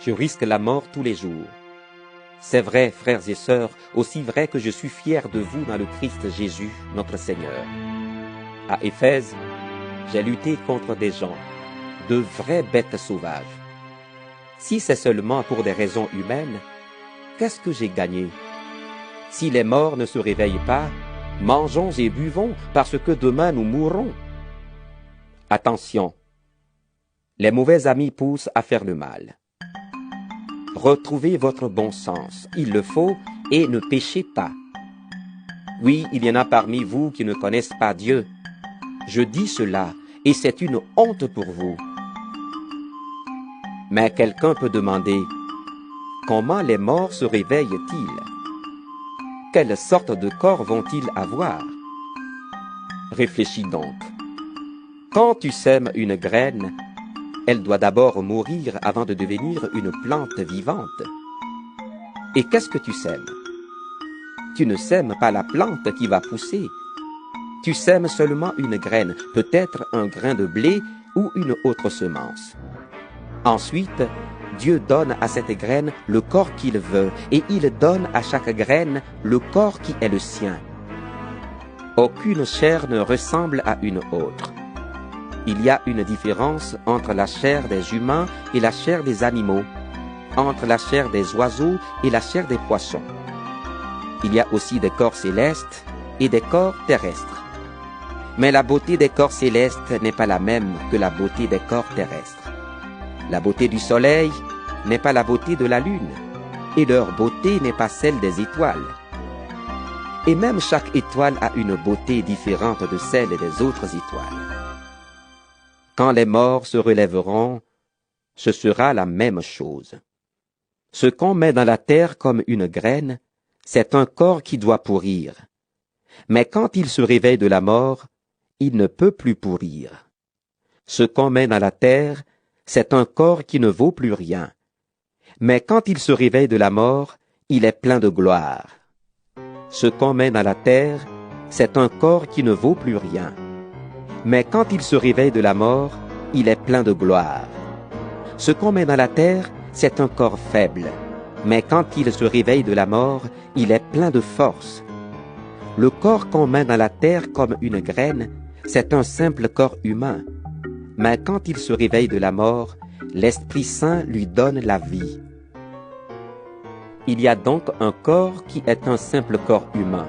Je risque la mort tous les jours. C'est vrai, frères et sœurs, aussi vrai que je suis fier de vous dans le Christ Jésus, notre Seigneur. À Éphèse, j'ai lutté contre des gens, de vraies bêtes sauvages. Si c'est seulement pour des raisons humaines, qu'est-ce que j'ai gagné? Si les morts ne se réveillent pas, mangeons et buvons, parce que demain nous mourrons. Attention, les mauvais amis poussent à faire le mal. Retrouvez votre bon sens, il le faut, et ne péchez pas. Oui, il y en a parmi vous qui ne connaissent pas Dieu. Je dis cela, et c'est une honte pour vous. Mais quelqu'un peut demander, comment les morts se réveillent-ils? Quelle sorte de corps vont-ils avoir? Réfléchis donc. Quand tu sèmes une graine, elle doit d'abord mourir avant de devenir une plante vivante. Et qu'est-ce que tu sèmes? Tu ne sèmes pas la plante qui va pousser. Tu sèmes seulement une graine, peut-être un grain de blé ou une autre semence. Ensuite, Dieu donne à cette graine le corps qu'il veut, et il donne à chaque graine le corps qui est le sien. Aucune chair ne ressemble à une autre. Il y a une différence entre la chair des humains et la chair des animaux, entre la chair des oiseaux et la chair des poissons. Il y a aussi des corps célestes et des corps terrestres. Mais la beauté des corps célestes n'est pas la même que la beauté des corps terrestres. La beauté du soleil n'est pas la beauté de la lune, et leur beauté n'est pas celle des étoiles. Et même chaque étoile a une beauté différente de celle des autres étoiles. Quand les morts se relèveront, ce sera la même chose. Ce qu'on met dans la terre comme une graine, c'est un corps qui doit pourrir. Mais quand il se réveille de la mort, il ne peut plus pourrir. Ce qu'on met dans la terre, c'est un corps qui ne vaut plus rien. Mais quand il se réveille de la mort, il est plein de gloire. Ce qu'on met dans la terre, c'est un corps qui ne vaut plus rien. Mais quand il se réveille de la mort, il est plein de gloire. Ce qu'on met dans la terre, c'est un corps faible. Mais quand il se réveille de la mort, il est plein de force. Le corps qu'on met dans la terre comme une graine, c'est un simple corps humain. Mais quand il se réveille de la mort, l'Esprit Saint lui donne la vie. Il y a donc un corps qui est un simple corps humain.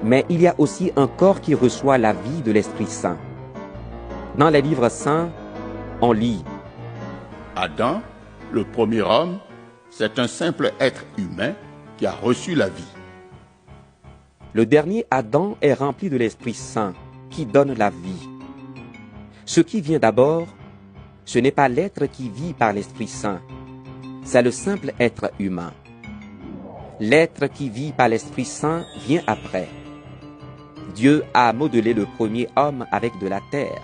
Mais il y a aussi un corps qui reçoit la vie de l'Esprit Saint. Dans les livres saints, on lit « Adam, le premier homme, c'est un simple être humain qui a reçu la vie. » Le dernier Adam est rempli de l'Esprit Saint qui donne la vie. Ce qui vient d'abord, ce n'est pas l'être qui vit par l'Esprit Saint, c'est le simple être humain. L'être qui vit par l'Esprit Saint vient après. Dieu a modelé le premier homme avec de la terre.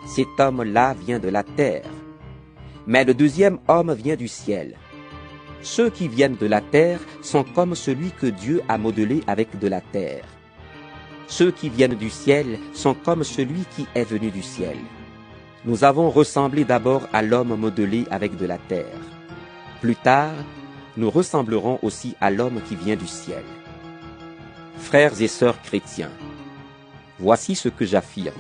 Cet homme-là vient de la terre. Mais le deuxième homme vient du ciel. Ceux qui viennent de la terre sont comme celui que Dieu a modelé avec de la terre. Ceux qui viennent du ciel sont comme celui qui est venu du ciel. Nous avons ressemblé d'abord à l'homme modelé avec de la terre. Plus tard, nous ressemblerons aussi à l'homme qui vient du ciel. Frères et sœurs chrétiens, voici ce que j'affirme.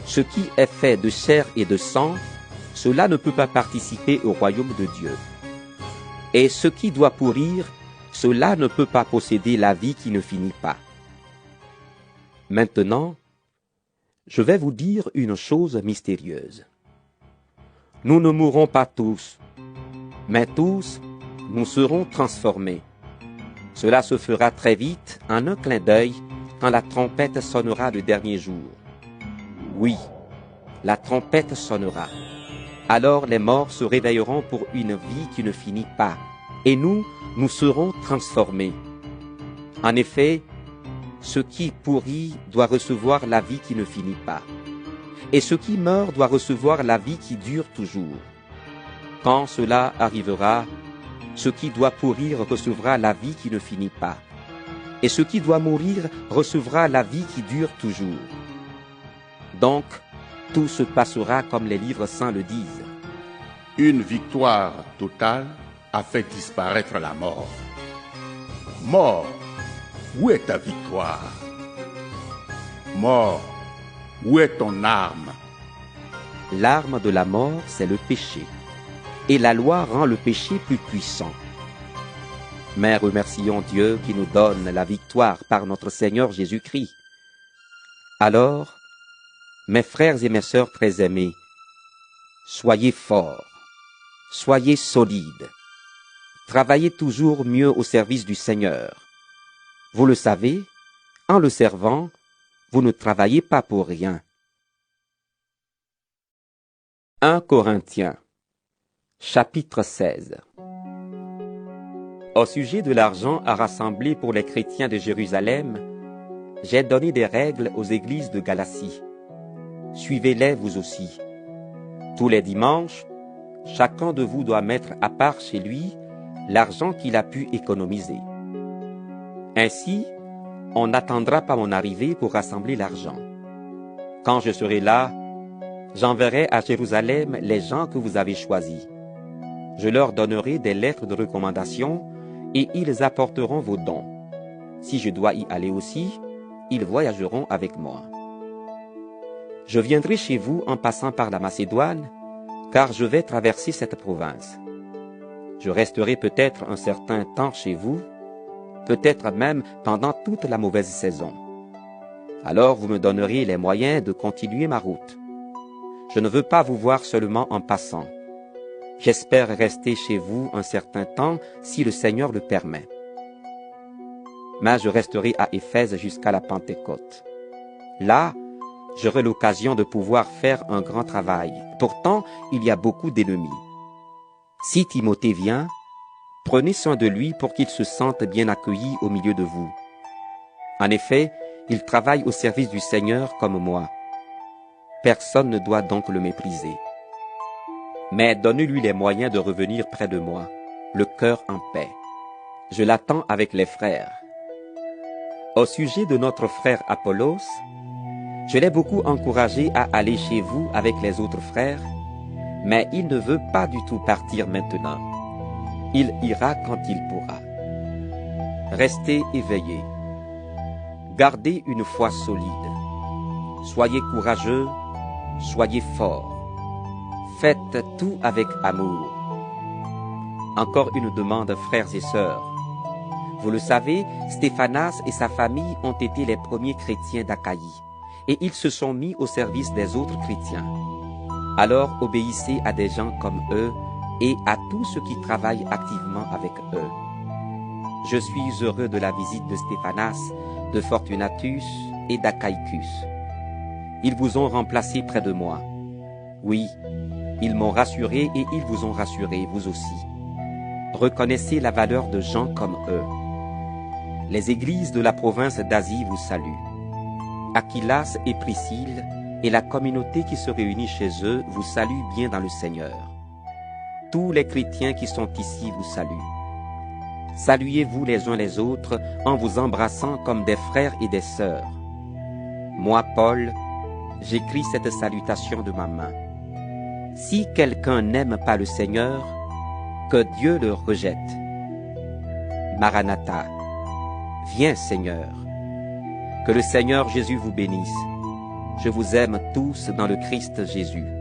Ce qui est fait de chair et de sang, cela ne peut pas participer au royaume de Dieu. Et ce qui doit pourrir, cela ne peut pas posséder la vie qui ne finit pas. Maintenant, je vais vous dire une chose mystérieuse. Nous ne mourrons pas tous, mais tous, nous serons transformés. Cela se fera très vite, en un clin d'œil, quand la trompette sonnera le dernier jour. Oui, la trompette sonnera. Alors les morts se réveilleront pour une vie qui ne finit pas, et nous serons transformés. En effet, ce qui pourrit doit recevoir la vie qui ne finit pas, et ce qui meurt doit recevoir la vie qui dure toujours. Quand cela arrivera, ce qui doit pourrir recevra la vie qui ne finit pas, et ce qui doit mourir recevra la vie qui dure toujours. Donc, tout se passera comme les livres saints le disent. Une victoire totale a fait disparaître la mort. Mort, où est ta victoire? Mort, où est ton arme? L'arme de la mort, c'est le péché. Et la loi rend le péché plus puissant. Mais remercions Dieu qui nous donne la victoire par notre Seigneur Jésus-Christ. Alors, mes frères et mes sœurs très aimés, soyez forts, soyez solides, travaillez toujours mieux au service du Seigneur. Vous le savez, en le servant, vous ne travaillez pas pour rien. 1 Corinthiens Chapitre 16. Au sujet de l'argent à rassembler pour les chrétiens de Jérusalem, j'ai donné des règles aux églises de Galatie. Suivez-les vous aussi. Tous les dimanches, chacun de vous doit mettre à part chez lui l'argent qu'il a pu économiser. Ainsi, on n'attendra pas mon arrivée pour rassembler l'argent. Quand je serai là, j'enverrai à Jérusalem les gens que vous avez choisis. Je leur donnerai des lettres de recommandation et ils apporteront vos dons. Si je dois y aller aussi, ils voyageront avec moi. Je viendrai chez vous en passant par la Macédoine, car je vais traverser cette province. Je resterai peut-être un certain temps chez vous, peut-être même pendant toute la mauvaise saison. Alors vous me donnerez les moyens de continuer ma route. Je ne veux pas vous voir seulement en passant. J'espère rester chez vous un certain temps si le Seigneur le permet. Mais je resterai à Éphèse jusqu'à la Pentecôte. Là, j'aurai l'occasion de pouvoir faire un grand travail. Pourtant, il y a beaucoup d'ennemis. Si Timothée vient, prenez soin de lui pour qu'il se sente bien accueilli au milieu de vous. En effet, il travaille au service du Seigneur comme moi. Personne ne doit donc le mépriser. Mais donnez-lui les moyens de revenir près de moi, le cœur en paix. Je l'attends avec les frères. Au sujet de notre frère Apollos, je l'ai beaucoup encouragé à aller chez vous avec les autres frères, mais il ne veut pas du tout partir maintenant. Il ira quand il pourra. Restez éveillés. Gardez une foi solide. Soyez courageux, soyez forts. Faites tout avec amour. Encore une demande, frères et sœurs. Vous le savez, Stéphanas et sa famille ont été les premiers chrétiens d'Achaïe, et ils se sont mis au service des autres chrétiens. Alors obéissez à des gens comme eux et à tous ceux qui travaillent activement avec eux. Je suis heureux de la visite de Stéphanas, de Fortunatus et d'Achaïcus. Ils vous ont remplacé près de moi. Oui, ils m'ont rassuré et ils vous ont rassuré, vous aussi. Reconnaissez la valeur de gens comme eux. Les églises de la province d'Asie vous saluent. Aquilas et Priscille et la communauté qui se réunit chez eux vous saluent bien dans le Seigneur. Tous les chrétiens qui sont ici vous saluent. Saluez-vous les uns les autres en vous embrassant comme des frères et des sœurs. Moi, Paul, j'écris cette salutation de ma main. Si quelqu'un n'aime pas le Seigneur, que Dieu le rejette. Maranatha, viens Seigneur. Que le Seigneur Jésus vous bénisse. Je vous aime tous dans le Christ Jésus.